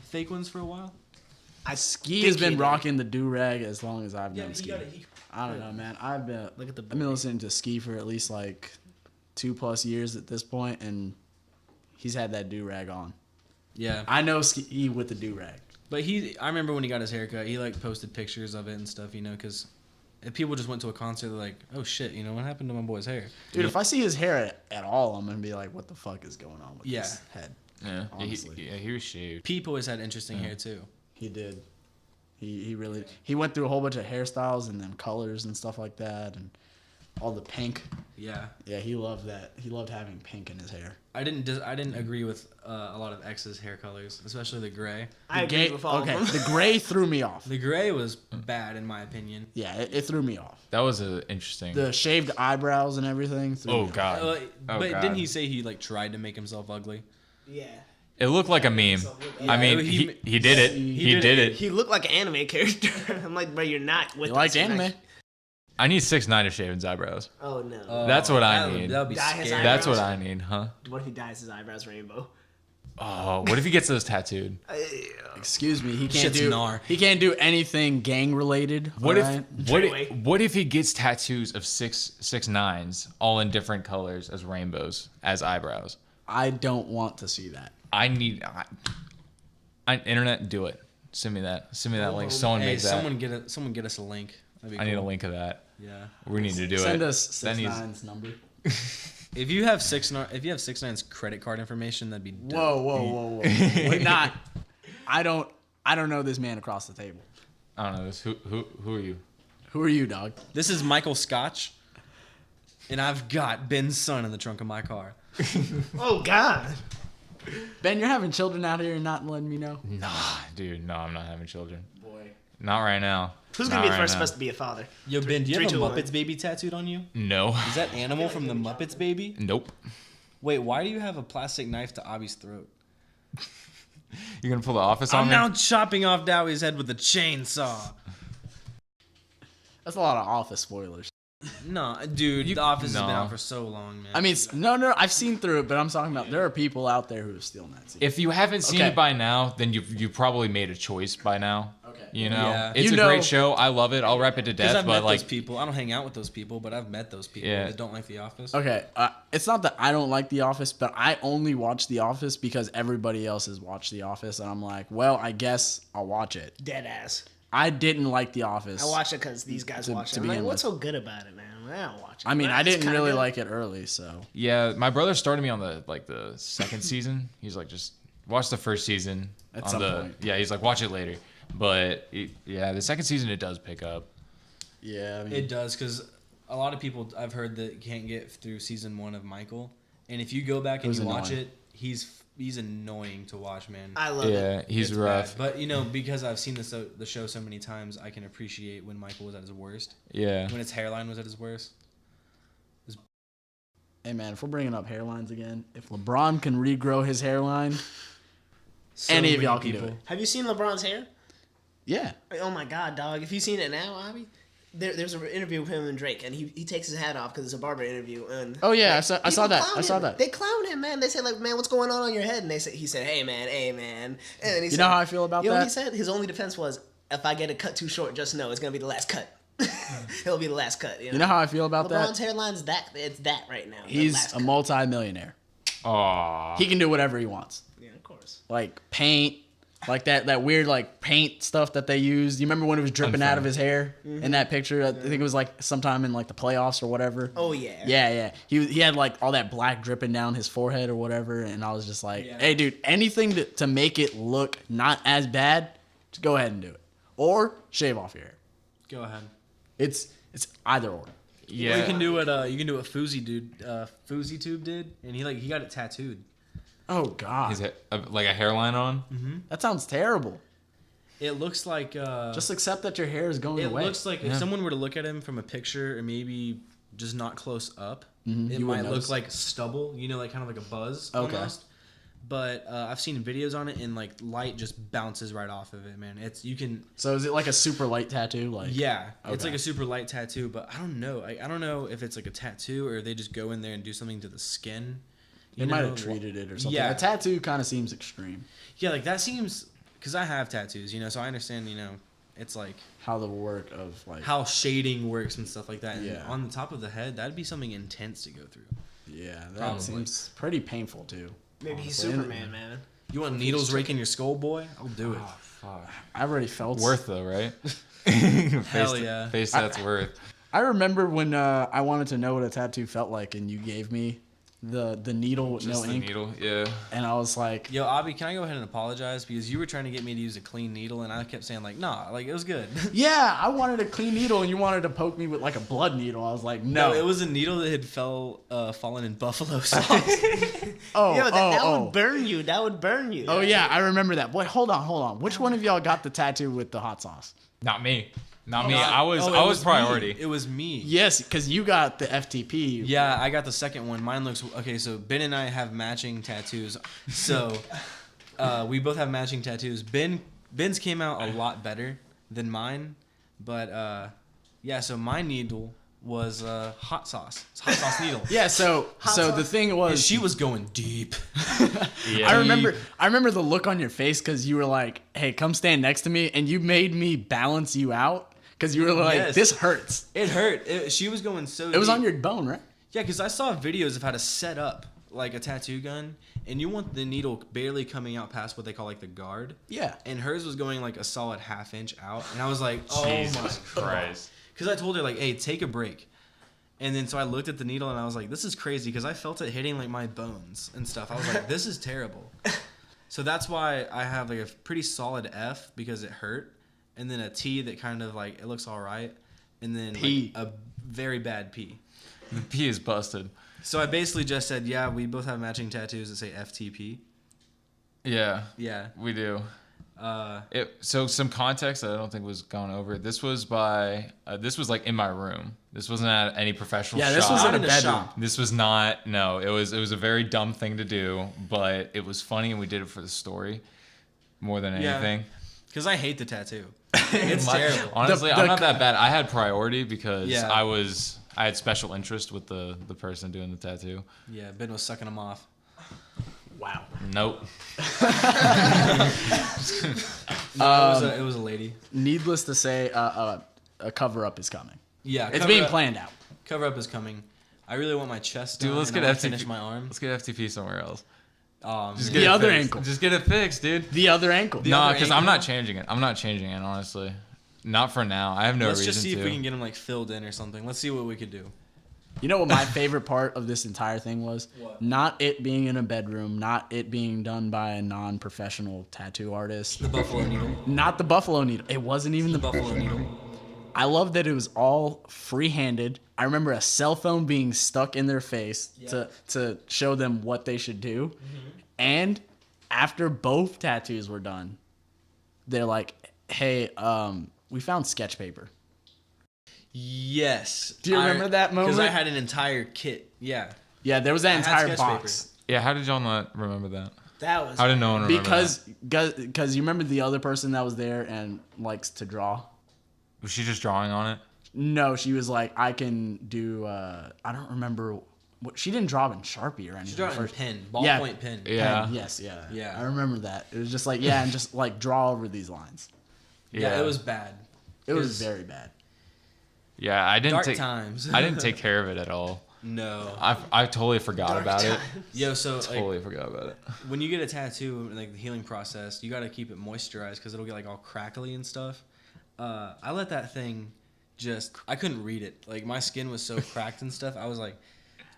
fake ones for a while? Ski think has he been did. rocking the do rag as long as I've known he Ski. got it. I don't know, man. I've been Look at the I've been listening to Ski for at least like 2+ years at this point, and he's had that do rag on. Yeah, I know Ski with the do rag. but I remember when he got his haircut, he like posted pictures of it and stuff, you know, because if people just went to a concert, they're like, oh shit, you know, what happened to my boy's hair? Dude, if I see his hair at all, I'm gonna be like, what the fuck is going on with Yeah. his head? Yeah, Honestly. he was shaved. Peep always had interesting hair too. He did. He really went through a whole bunch of hairstyles and then colors and stuff like that, and all the pink. Yeah, Yeah, he loved that. He loved having pink in his hair. I didn't agree with a lot of X's hair colors, especially the gray. I agree with all of them. the gray threw me off. The gray was bad in my opinion. Yeah, it threw me off. That was a interesting. The shaved eyebrows and everything. Threw Oh me off. god. Uh, Oh, but God. didn't he say he like tried to make himself ugly? Yeah. It looked like a meme. I mean, he did it. He did it. He looked like an anime character. I'm like, bro, you're not with You liked us. You're anime? not- I need 6ix9ine to shave his eyebrows. Oh no. That's what I need. That would be Dye his scary. That's eyebrows? what I need, huh? What if he dyes his eyebrows rainbow? Oh, what if he gets those tattooed? Excuse me, he can't Shit's do. gnar. He can't do anything gang related. What if alright? what if he gets tattoos of 6ix9ines all in different colors as rainbows as eyebrows? I don't want to see that. I need Internet, do it. Send me that. Send me that link. Someone Hey, make that. someone get us a link. That'd be I need a cool. link of that. Yeah. We need to do it. Send us That needs- 6ix9ine's number. If you have 6ix9ine's credit card information, that'd be dope. Whoa. We're not. I don't know this man across the table. I don't know this. Who are you? Who are you, dog? This is Michael Scotch, and I've got Ben's son in the trunk of my car. Oh God. Ben, you're having children out here and not letting me know? Nah, dude. No, I'm not having children. Boy. Not right now. Who's gonna be the first supposed to be a father? Yo, Ben, do you have a 3, 2, 1. Muppets baby tattooed on you? No. Is that Animal from the Muppets baby? Nope. Wait, why do you have a plastic knife to Abby's throat? You're gonna pull the office on I'm me? now chopping off Dowie's head with a chainsaw. That's a lot of Office spoilers. No, dude, The Office has been out for so long, man. I mean, no, I've seen through it, but I'm talking about there are people out there who are still not seeing it. If you haven't seen Okay. it by now, then you probably made a choice by now. Okay. You know, Yeah. it's You a know- great show. I love it. I'll rep it to because death. I've But met like, those people. I don't hang out with those people, but I've met those people Yeah. that don't like The Office. Okay, it's not that I don't like The Office, but I only watch The Office because everybody else has watched The Office, and I'm like, well, I guess I'll watch it. Dead ass. I didn't like The Office. I watched it because these guys watched it. I'm like, begin what's with. so good about it, man? I don't watch it. I mean, But I it's didn't kinda really good. like it early, so yeah, my brother started me on the second season. He's like, just watch the first season. At on some the point. Yeah, he's like, watch it later. But yeah, the second season it does pick up. yeah. I mean, It does, because a lot of people I've heard that can't get through season 1 of Michael, and if you go back and was you watch annoying. it, he's annoying to watch, man. I love it. Yeah, he's It's rough. bad. But you know, because I've seen the show so many times, I can appreciate when Michael was at his worst, Yeah. when his hairline was at his worst. hey man, if we're bringing up hairlines again, if LeBron can regrow his hairline, So any of many y'all can do it. Have you seen LeBron's hair? Yeah. Oh my God, dog! If you've seen it now, Abby, there's an interview with him and Drake, and he takes his hat off because it's a barber interview. And Oh yeah, I people saw that. clown I saw him. that. They clown him, man. They say like, man, what's going on your head? And he said, hey man, and then he You said, know how I feel about you know what that? he said? His only defense was, if I get it cut too short, just know it's gonna be the last cut. It'll be the last cut. You know how I feel about LeBron's that? hairline's it's that right now. the He's last a cut. multi-millionaire. Aw. He can do whatever he wants. Yeah, of course. Like paint, like that weird like paint stuff that they used. You remember when it was dripping out of his hair in that picture? I think it was like sometime in like the playoffs or whatever. Oh yeah. Yeah. He had like all that black dripping down his forehead or whatever, and I was just like, Yeah. hey, dude, anything to make it look not as bad, just go ahead and do it, or shave off your hair. Go ahead. It's either or. Yeah. You can do what Fousey Tube did, and he got it tattooed. Oh God, Is it like a hairline on? that sounds terrible. It looks like Just accept that your hair is going it away. looks like if someone were to look at him from a picture or maybe just not close up, it You might wouldn't look notice. like stubble, like kind of like a buzz Okay. almost. But I've seen videos on it, and like light just bounces right off of it, man. So is it like a super light tattoo? Like Yeah, it's Okay. like a super light tattoo, but I don't know. I don't know if it's like a tattoo or they just go in there and do something to the skin. they You might know? have treated it or something. Yeah. A tattoo kind of seems extreme. Yeah, like that seems because I have tattoos, so I understand, it's like How the work of like how shading works and stuff like that. And Yeah. on the top of the head, that'd be something intense to go through. yeah, that Probably. seems pretty painful too. Maybe he's honestly. Superman, man. You want needles raking your skull, boy? I'll do it. Oh, fuck. I've already felt Worth though, right? Hell Face- yeah. Face that's worth. I remember when I wanted to know what a tattoo felt like, and you gave me the needle with Just no the ink, needle. Yeah. and I was like, Yo, Abby, can I go ahead and apologize because you were trying to get me to use a clean needle, and I kept saying like, nah, like it was good. yeah, I wanted a clean needle, and you wanted to poke me with like a blood needle. I was like, no, it was a needle that had fallen in buffalo sauce. oh, Yo, that oh. would burn you. That would burn you. Oh yeah, I remember that. Boy, hold on. Which one of y'all got the tattoo with the hot sauce? Not me. Not me. I was Oh, I it was priority. Me. It was me. Yes, because you got the FTP. Yeah, I got the second one. Mine looks okay. So Ben and I have matching tattoos. So we both have matching tattoos. Ben's came out a lot better than mine, but yeah. So my needle was hot sauce. It's hot sauce needle. Yeah. So the thing And was, she was going deep. Yeah. I remember the look on your face because you were like, "Hey, come stand next to me," and you made me balance you out because you were like, Yes. "This hurts." It hurt. She was going so. It was deep. on your bone, right? Yeah, because I saw videos of how to set up like a tattoo gun, and you want the needle barely coming out past what they call like the guard. Yeah. And hers was going like a solid half inch out, and I was like, oh Jesus my Christ. Because I told her like, hey, take a break. And then so I looked at the needle and I was like, this is crazy because I felt it hitting like my bones and stuff. I was like, this is terrible. So that's why I have like a pretty solid F because it hurt, and then a T that kind of like it looks all right, and then P. like a very bad P. The P is busted. So I basically just said, yeah, we both have matching tattoos that say FTP. Yeah, Yeah. we do. Uh, So some context that I don't think was gone over. This was this was like in my room. This wasn't at any professional shop. Yeah, this was in Not a in the bedroom. shop. This was not. No, it was a very dumb thing to do, but it was funny and we did it for the story more than Yeah. anything. Because I hate the tattoo. It's My- terrible. Honestly, The- I'm not that bad. I had priority because Yeah. I had special interest with the person doing the tattoo. Yeah, Ben was sucking them off. Wow. Nope. It was a lady. Needless to say, a cover up is coming. Yeah, It's cover being up- planned out. Cover up is coming. I really want my chest Dude, done, let's and get I wanna FTP. finish my arm. Let's get FTP somewhere else. Just Get The it other fixed. ankle. Just get it fixed, dude. The other ankle. The No, other because I'm ankle? not changing it. I'm not changing it, honestly. Not for now. I have no Let's reason just see to. if we can get them like filled in or something. Let's see what we could do. You know what my favorite part of this entire thing was? What? Not it being in a bedroom, not it being done by a non-professional tattoo artist, The buffalo needle. not the buffalo needle. It wasn't even The the buffalo needle. I love that it was all free-handed. I remember a cell phone being stuck in their face to show them what they should do. Mm-hmm. And after both tattoos were done, they're like, "Hey, we found sketch paper." Yes. Do you remember that moment? Because I had an entire kit. Yeah. Yeah, there was that I had entire sketch box. Yeah, how did y'all not remember that? That was How did no one remember Because you remember the other person that was there and likes to draw? that? Was she just drawing on it? No, she was like, I can do. I don't remember what she didn't draw in Sharpie or anything. She drew it in first. pen. Yeah. Ballpoint pen. Yeah. Pen, yes, yeah, Yeah. I remember that. It was just like and just like draw over these lines. Yeah, it was bad. It was 'Cause very bad. Yeah, I didn't Dark take. times. I didn't take care of it at all. No. I totally forgot about it. Yo, so like, Totally forgot about it. when you get a tattoo, like the healing process, you got to keep it moisturized because it'll get like all crackly and stuff. I let that thing I couldn't read it. Like my skin was so cracked and stuff. I was like,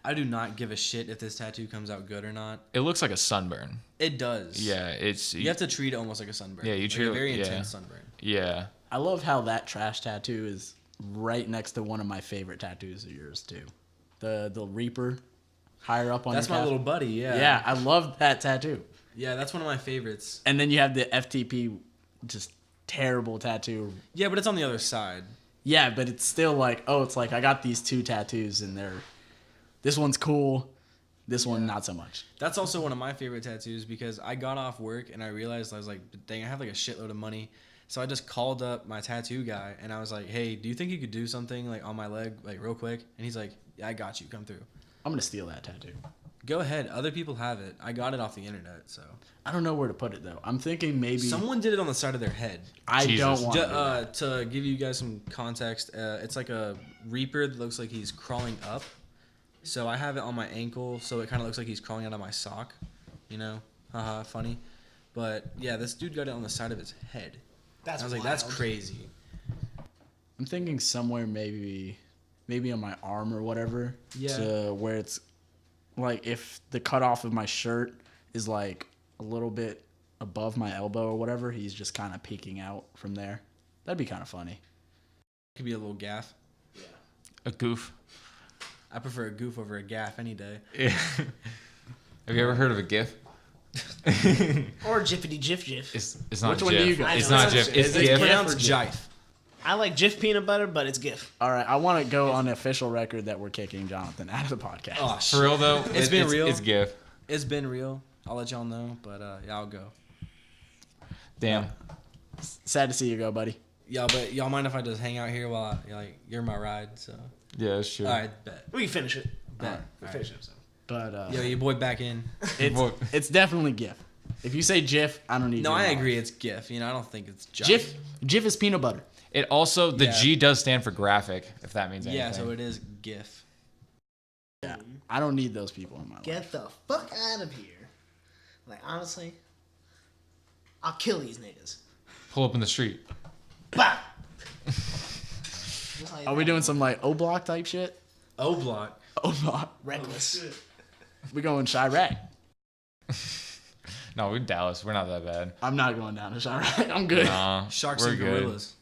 I do not give a shit if this tattoo comes out good or not. It looks like a sunburn. It does. Yeah, it's. You have to treat it almost like a sunburn. Yeah, you like treat a it- very yeah. intense sunburn. Yeah. I love how that trash tattoo is right next to one of my favorite tattoos of yours too. The Reaper, higher up on. That's your my calf. little buddy. Yeah. Yeah, I love that tattoo. Yeah, that's one of my favorites. And then you have the FTP, just terrible tattoo. Yeah, but it's on the other side. Yeah, but it's still like, oh, it's like I got these two tattoos and this one's cool, this one not so much. That's also one of my favorite tattoos because I got off work and I realized I was like, dang, I have like a shitload of money. So I just called up my tattoo guy and I was like, hey, do you think you could do something like on my leg, like real quick? And he's like, yeah, I got you. Come through. I'm gonna steal that tattoo. Go ahead. Other people have it. I got it off the internet. So I don't know where to put it though. I'm thinking maybe someone did it on the side of their head. I Jesus. don't want to do that. To give you guys some context, it's like a reaper that looks like he's crawling up. So I have it on my ankle, so it kind of looks like he's crawling out of my sock. You know, haha, funny. But yeah, this dude got it on the side of his head. That's I was like, wild. that's crazy. I'm thinking somewhere maybe on my arm or whatever. Yeah. To where it's like if the cutoff of my shirt is like a little bit above my elbow or whatever, he's just kind of peeking out from there. That'd be kind of funny. Could be a little gaff. A goof. I prefer a goof over a gaff any day. Yeah. Have you ever heard of a GIF? Or Jiffity Jif Jif. It's not Which GIF. one do you got? It's I know, not it's GIF. It's GIF. GIF. It's Pronounced or jive. I like Jif peanut butter, but it's GIF. All right, I want to go on the official record that we're kicking Jonathan out of the podcast. Oh, For real though, It's been real. It's GIF. It's been real. I'll let y'all know, but yeah, I'll go. Damn. Sad to see you go, buddy. Yeah, but y'all mind if I just hang out here while you're my ride? So Yeah, that's true. all right, bet. We can finish it. Bet. We finish it. So. But Yo, your boy back in. it's definitely GIF. If you say GIF, I don't need. No, your I knowledge. agree. It's GIF. You know, I don't think it's GIF is peanut butter. It also the Yeah. G does stand for graphic, if that means anything. Yeah, so it is GIF. Yeah, I don't need those people in my life. Get the fuck out of here. Like, honestly, I'll kill these niggas. Pull up in the street. Bah! Are we doing some like O Block type shit? O Block. O Block. Reckless. We going Chirac. No, we're Dallas. We're not that bad. I'm not going down to Chirac. I'm good. Nah, Sharks we're and good. gorillas.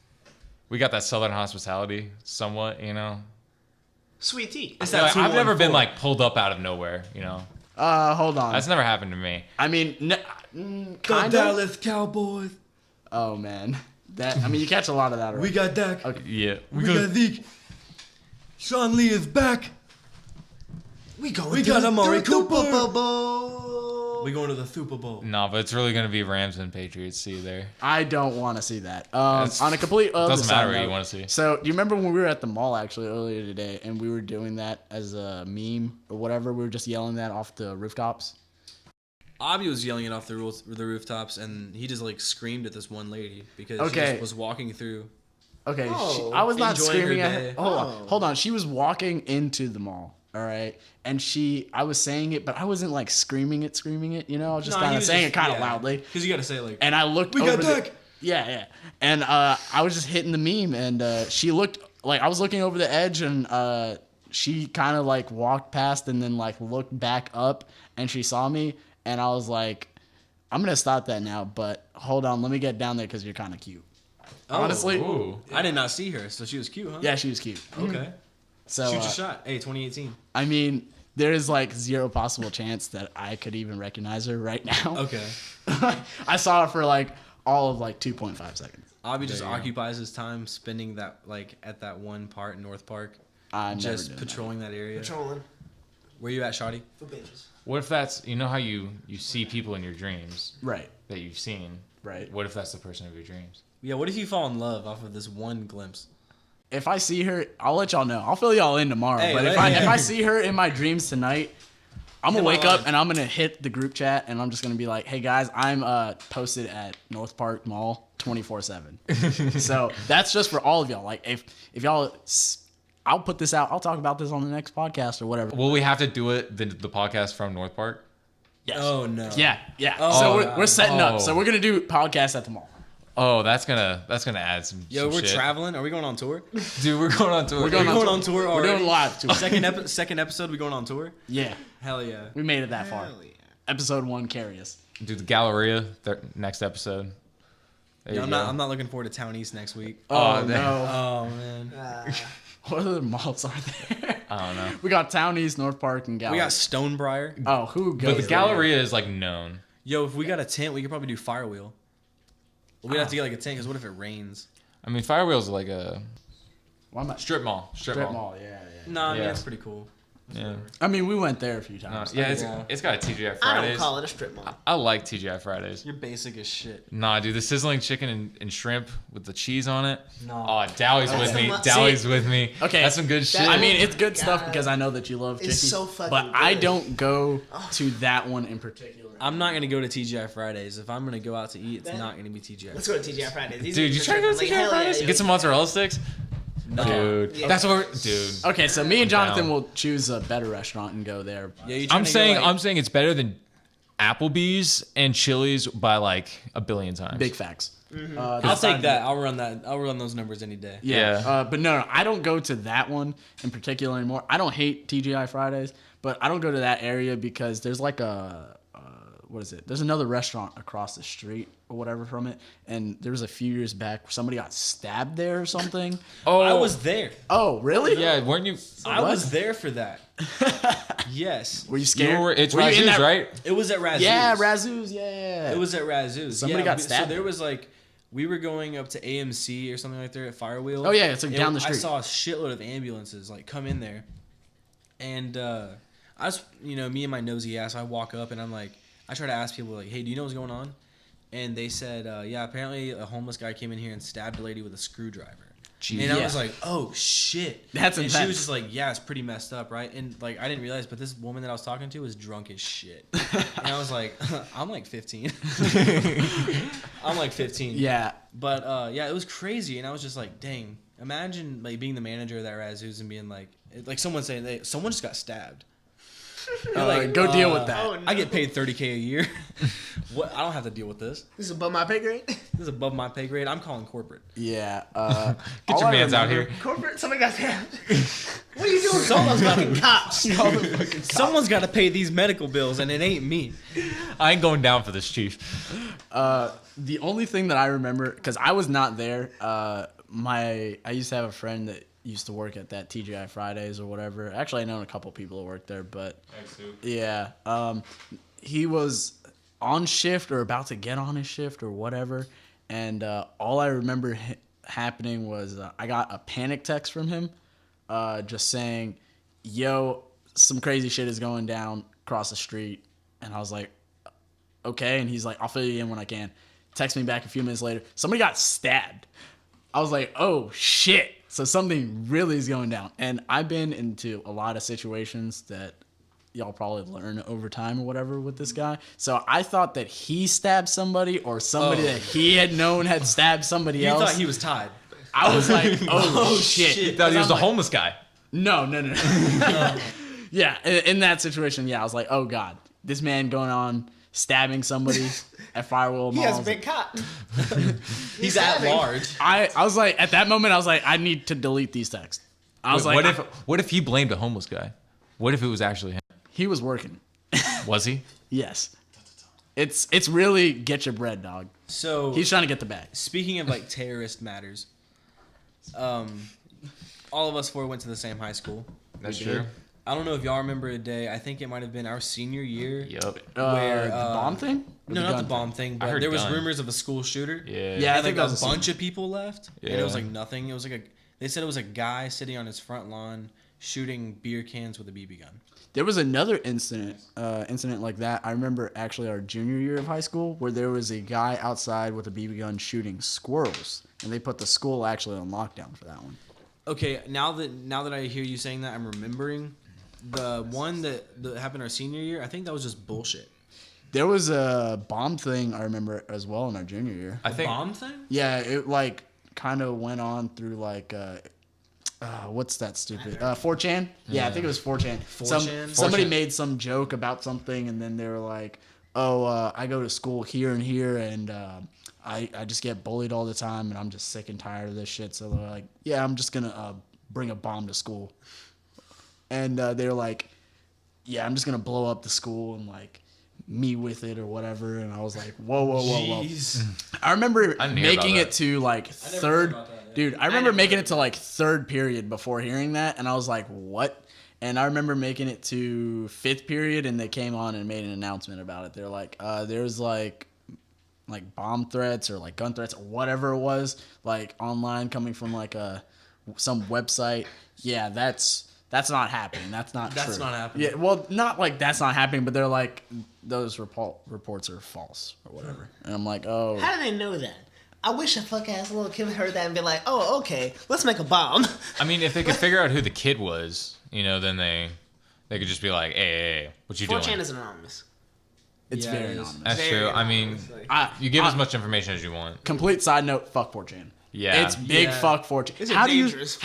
We got that Southern hospitality, somewhat. Sweet tea. It's Like, that I've never been 214. like pulled up out of nowhere. Hold on. That's never happened to me. I mean, The kind of. Dallas Cowboys. Oh man, you catch a lot of that. Right? We got Dak. Okay. Yeah, We got Zeke. Sean Lee is back. We got Amari Cooper. Bowl. We going to the Super Bowl. No, but it's really gonna be Rams and Patriots. See you there. I don't want to see that. It's- On a complete other doesn't side matter what note, you wanna see. So, do you remember when we were at the mall actually earlier today, and we were doing that as a meme or whatever? We were just yelling that off the rooftops. Abby was yelling it off the rooftops, and he just like screamed at this one lady because she Okay. just was walking through. Okay, Oh, I was not enjoying her screaming at day. her. Oh. Hold on. She was walking into the mall. All right, and I was saying it, but I wasn't like screaming it. I was just kind of saying it kind of loudly. Because you got to say it like. And I looked We got over the, Dak. yeah. And I was just hitting the meme, and she looked like I was looking over the edge, and she kind of like walked past and then like looked back up, and she saw me, and I was like, I'm gonna stop that now, but hold on, let me get down there because you're kind of cute. Oh, Honestly, Ooh. I did not see her, so she was cute, huh? yeah, she was cute. Okay. So Shoot your shot. Hey, 2018. I mean, there is like zero possible chance that I could even recognize her right now. Okay. I saw her for like all of like 2.5 seconds. Abby just There you go. occupies his time spending that like at that one part in North Park, I'm just never doing patrolling that area. Patrolling Where you at, Shotty? for bitches. What if that's how you see people in your dreams that. Right. that you've seen? Right. What if that's the person of your dreams? Yeah. What if you fall in love off of this one glimpse? If I see her, I'll let y'all know. I'll fill y'all in tomorrow. Hey, but if I see her in my dreams tonight, I'm gonna Hit my wake up line. and I'm gonna hit the group chat and I'm just gonna be like, "Hey guys, I'm posted at North Park Mall 24/7." So that's just for all of y'all. Like if y'all, I'll put this out. I'll talk about this on the next podcast or whatever. Will we have to do it the podcast from North Park? Yes. Oh no. Yeah. Oh, so God. we're setting up. Oh. So we're gonna do podcast at the mall. Oh, that's gonna add some. Yo, some we're shit. traveling. Are we going on tour? Dude, we're going on tour. We're going on tour. tour We're already? doing live tour. Second episode. We going on tour? Yeah, Hell yeah. we made it that far. Hell yeah. Episode 1, carry us. Dude, the Galleria. Next episode. There you I'm go. not. I'm not looking forward to Town East next week. Oh, no. Oh man. What other malls are there? I don't know. We got Town East, North Park, and Galleria. We got Stonebriar. Oh, who goes But the there? Galleria is like known. Yo, if we got a tent, we could probably do Firewheel. We'd have to get like a tent because what if it rains? I mean, Firewheel's like a Why am I? strip mall. Strip mall. Yeah. Nah, I mean Yeah. it's pretty cool. Yeah. I mean, we went there a few No, times. yeah, Yeah. it's got a TGI I Fridays. don't call it a strip mall. I like TGI Fridays. You're basic as shit. Nah, dude, the sizzling chicken and shrimp with the cheese on it. No. Oh, Dowie's with me. See, Dowie's with me. Okay. That's some good shit. I mean, it's good stuff God. because I know that you love chicken. It's so fucking But I good. don't go to that one in particular. I'm not gonna go to TGI Fridays. If I'm gonna go out to eat, it's Then- not gonna be TGI. Let's go to TGI Fridays. These dude, niggas you are try to go to tripping. TGI Like, hell Fridays? yeah, Get some mozzarella sticks? No. Dude. Yeah. That's what we're... Dude. Okay, so me and Jonathan down. will choose a better restaurant and go there. Yeah, you trying I'm to go, saying like- I'm saying it's better than Applebee's and Chili's by like a billion times. Big facts. I'll take that. I'll run that. I'll run those numbers any day. Yeah. Yeah. But no, I don't go to that one in particular anymore. I don't hate TGI Fridays, but I don't go to that area because there's like a what is it? There's another restaurant across the street or whatever from it, and there was a few years back where somebody got stabbed there or something. Oh, I was there. Oh, really? Yeah, weren't you? I what? was there for that. Yes. Were you scared? You were, it's Were you in Razoo's, that- right? It was at Razoo's. Yeah, Razoo's. Yeah. It was at Razoo's. Somebody got stabbed. So there was like, we were going up to AMC or something like that at Firewheel. Oh, yeah, it's like down the street. I saw a shitload of ambulances like come in there, and I was, me and my nosy ass, I walk up and I'm like, I try to ask people like, hey, do you know what's going on? And they said, yeah, apparently a homeless guy came in here and stabbed a lady with a screwdriver. And I Yeah. was like, oh shit. That's and she intense. was just like, yeah, it's pretty messed up, right? And like I didn't realize, but this woman that I was talking to was drunk as shit. And I was like, I'm like 15. I'm like 15. Yeah. But yeah, it was crazy, and I was just like, dang. Imagine like being the manager of that Razoo's and being like someone saying someone just got stabbed. Go deal with that. Oh, no. I get paid $30K a year. What? I don't have to deal with this. This is above my pay grade. This is above my pay grade. I'm calling corporate. Yeah. Get your mans out here. Corporate, somebody got stabbed. What are you doing? Someone's fucking cops. Someone's got to pay these medical bills, and it ain't me. I ain't going down for this, Chief. The only thing that I remember, because I was not there, I used to have a friend that used to work at that TGI Fridays or whatever. Actually, I know a couple people that work there, but yeah, he was on shift or about to get on his shift or whatever, and all I remember happening was I got a panic text from him, just saying, "Yo, some crazy shit is going down across the street," and I was like, "Okay," and he's like, "I'll fill you in when I can." Text me back a few minutes later. Somebody got stabbed. I was like, oh shit. So something really is going down. And I've been into a lot of situations that y'all probably learn over time or whatever with this guy. So I thought that he stabbed somebody or somebody that he had known had stabbed somebody else. You thought he was tied. I was like, oh shit. You thought he was a homeless guy. No. Yeah, in that situation, yeah, I was like, oh god. This man going on stabbing somebody at Firewall Mall. He has a big cop. He's at large. I was like, at that moment, I was like, I need to delete these texts. I was Wait, like, what if he blamed a homeless guy? What if it was actually him? he was working. Was he? Yes. It's really get your bread, dog. So He's trying to get the bag. speaking of like terrorist matters, all of us four went to the same high school. That's true. I don't know if y'all remember a day. I think it might have been our senior year. Yep. Where, The bomb thing? Or No, not the gun bomb thing, I but heard there was gun. rumors of a school shooter. Yeah. Yeah, I And think like that was a a bunch of people left, and it was Yeah. like nothing. It was like they said it was a guy sitting on his front lawn shooting beer cans with a BB gun. There was another incident like that. I remember actually our junior year of high school where there was a guy outside with a BB gun shooting squirrels, and they put the school actually on lockdown for that one. Okay, now that I hear you saying that, I'm remembering the one that happened our senior year. I think that was just bullshit. There was a bomb thing I remember as well in our junior year. I think Bomb thing? Yeah, it like kind of went on through like what's that stupid 4chan? Yeah, I think it was 4chan. 4chan? Somebody 4chan. made some joke about something, and then they were like, "Oh, I go to school here and here, and I just get bullied all the time, and I'm just sick and tired of this shit." So they're like, "Yeah, I'm just gonna bring a bomb to school," and they're like, "Yeah, I'm just gonna blow up the school and like." Me with it or whatever, and I was like, whoa. Jeez. I remember I didn't hear about making that. it to like heard third, about that, yeah. dude. I remember making it to like third period before hearing that, and I was like, what? And I remember making it to fifth period, and they came on and made an announcement about it. They're like, there's like bomb threats or like gun threats or whatever it was, like online coming from like some website. Yeah, that's not happening. That's not That's true. not happening. Yeah, well, not like that's not happening, but they're like those reports are false or whatever. And I'm like, oh, How do they know that? I wish a fuck ass little kid heard that and be like, oh, okay, let's make a bomb. I mean, if they could figure out who the kid was, then they could just be like, hey, what you 4chan doing? is anonymous. it's Yeah, very it is. anonymous. That's Very true. I mean, anonymous. you give as much information as you want. Complete side note, fuck 4chan. Yeah. It's big Yeah. fuck 4chan. It's a How do you dangerous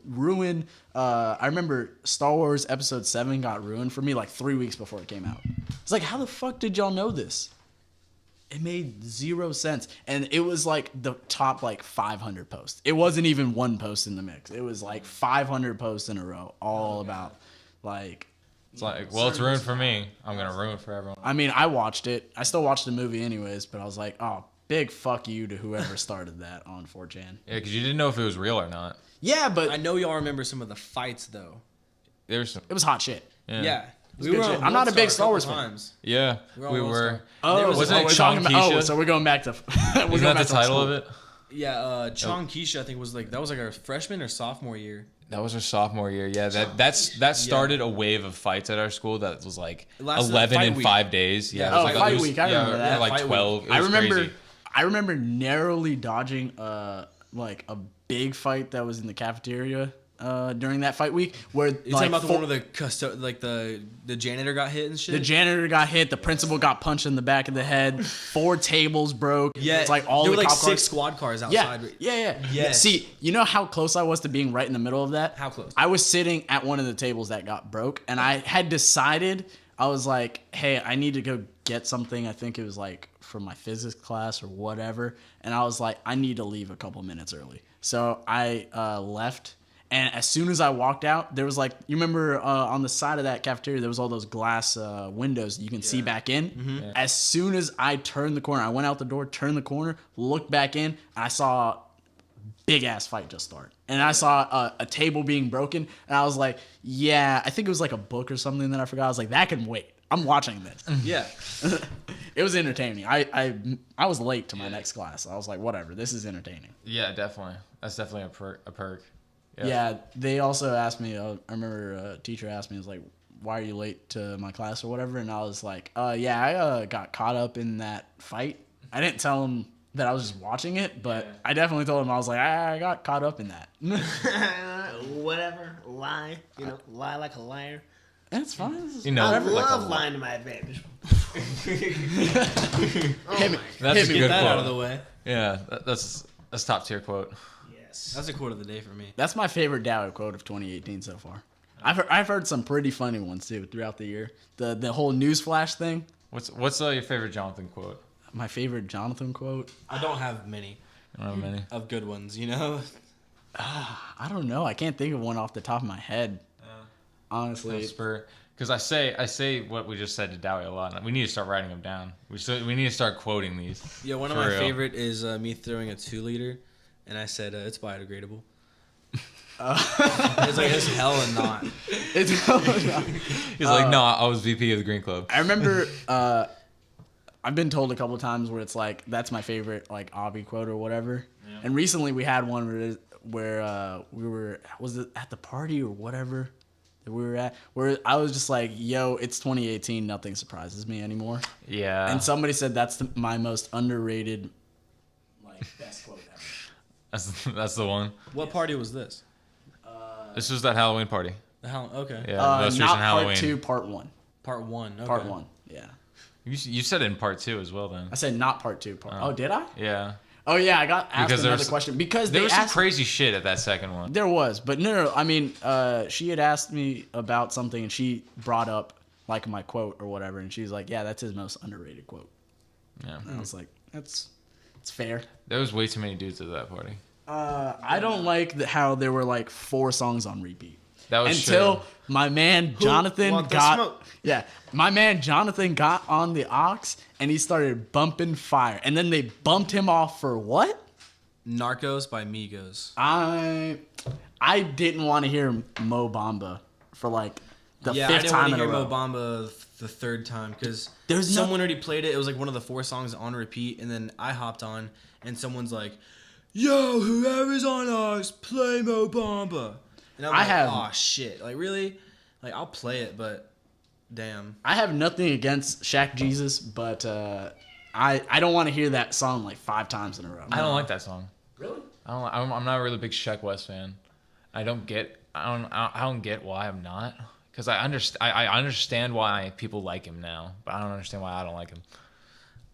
ruin I remember Star Wars episode 7 got ruined for me like 3 weeks before it came out. It's like, how the fuck did y'all know this? It made zero sense. And it was like the top like 500 posts. It wasn't even one post in the mix. It was like 500 posts in a row all about like It's like, well, it's ruined for me. I'm gonna ruin it for everyone. I mean, I watched it. I still watched the movie anyways, but I was like, oh, big fuck you to whoever started that on 4chan. Yeah, because you didn't know if it was real or not. Yeah, but I know y'all remember some of the fights though. There's some. it was hot shit. Yeah. good shit. I'm not a big Star Wars fan. Yeah, We're we all were. There was- Wasn't it we're Sean talking about, Keisha? so we're going back to. Isn't that the title of it? Yeah, Chong Keisha, I think was like our freshman or sophomore year. That was our sophomore year. Yeah, that started a wave of fights at our school that was like It lasted 11 fight in week. 5 days. Yeah, Yeah, it was oh, like, fight it was- week, I remember that. Like Fight week. 12. It I was remember. crazy. I remember narrowly dodging like a big fight that was in the cafeteria during that fight week where You talking about the one where the janitor got hit and shit? the janitor got hit, the principal got punched in the back of the head, 4 tables broke. Yeah, it's like all there the were like cop 6 cars. squad cars outside. Yeah. Yes. See, you know how close I was to being right in the middle of that? How close? I was sitting at one of the tables that got broke, and I had decided, I was like, hey, I need to go get something. I think it was like for my physics class or whatever. And I was like, I need to leave a couple minutes early. So I left. And as soon as I walked out, there was like, you remember on the side of that cafeteria, there was all those glass windows you can see back in. Mm-hmm. Yeah. As soon as I turned the corner, I went out the door, turned the corner, looked back in, and I saw a big ass fight just start. And I saw a table being broken, and I was like, yeah, I think it was like a book or something that I forgot. I was like, that can wait. I'm watching this. Yeah. It was entertaining. I was late to my next class. I was like, whatever, this is entertaining. Yeah, definitely. That's definitely a perk. Yeah, they also asked me, I remember a teacher asked me, was like, why are you late to my class or whatever? And I was like, I got caught up in that fight. I didn't tell him that I was just watching it, but I definitely told him, I was like, I got caught up in that. Whatever. Lie. Lie like a liar. That's fine. I love lying to my advantage. That's a good that quote. out of the way. Yeah, that's top tier quote. Yes. That's a quote of the day for me. That's my favorite Dowie quote of 2018 so far. I've heard some pretty funny ones too throughout the year. The whole newsflash thing. What's your favorite Jonathan quote? My favorite Jonathan quote. I don't have many. I don't have many. Of good ones, you know? I don't know. I can't think of one off the top of my head. Honestly, because I say what we just said to Dowie a lot. We need to start writing them down. We need to start quoting these. Yeah, one of my favorite is me throwing a 2-liter, and I said it's biodegradable. It's like, it's hella not. It's He's like, no, I was VP of the Green Club. I remember I've been told a couple of times where it's like, that's my favorite like Avi quote or whatever. Yeah. And recently we had one where we were, was it at the party or whatever that we were at, where I was just like, yo, it's 2018, nothing surprises me anymore. Yeah. And somebody said that's my most underrated, like, best quote ever. That's the one. What party was this? This was that Halloween party. Okay. Yeah, most recent not Halloween. part 2, part 1. Part 1. Okay. Part 1, yeah. You said it in part 2 as well then. I said not part 2, oh, did I? Yeah. Oh yeah, I got asked Because another question because there they was asked, some crazy shit at that second one. There was, but no. I mean, she had asked me about something, and she brought up like my quote or whatever, and she was like, "Yeah, that's his most underrated quote." Yeah. And I was like, "It's fair." There was way too many dudes at that party. I don't like how there were like 4 songs on repeat. That was until true. my man Jonathan want the got smoke? my man Jonathan got on the aux and he started bumping fire, and then they bumped him off for what? Narcos by Migos. I didn't want to hear Mo Bamba for like the 5th time in a row. I didn't want to hear Mo Bamba the 3rd time because There's someone already played it. It was like one of the 4 songs on repeat, and then I hopped on, and someone's like, "Yo, whoever's on us, play Mo Bamba." And I'm like, oh shit, like really? Like I'll play it, but damn. I have nothing against Shaq Jesus, but I don't want to hear that song like 5 times in a row. I don't like that song. Really? I'm not a really big Sheck West fan. I don't get why I'm not, because I understand why people like him now, but I don't understand why I don't like him.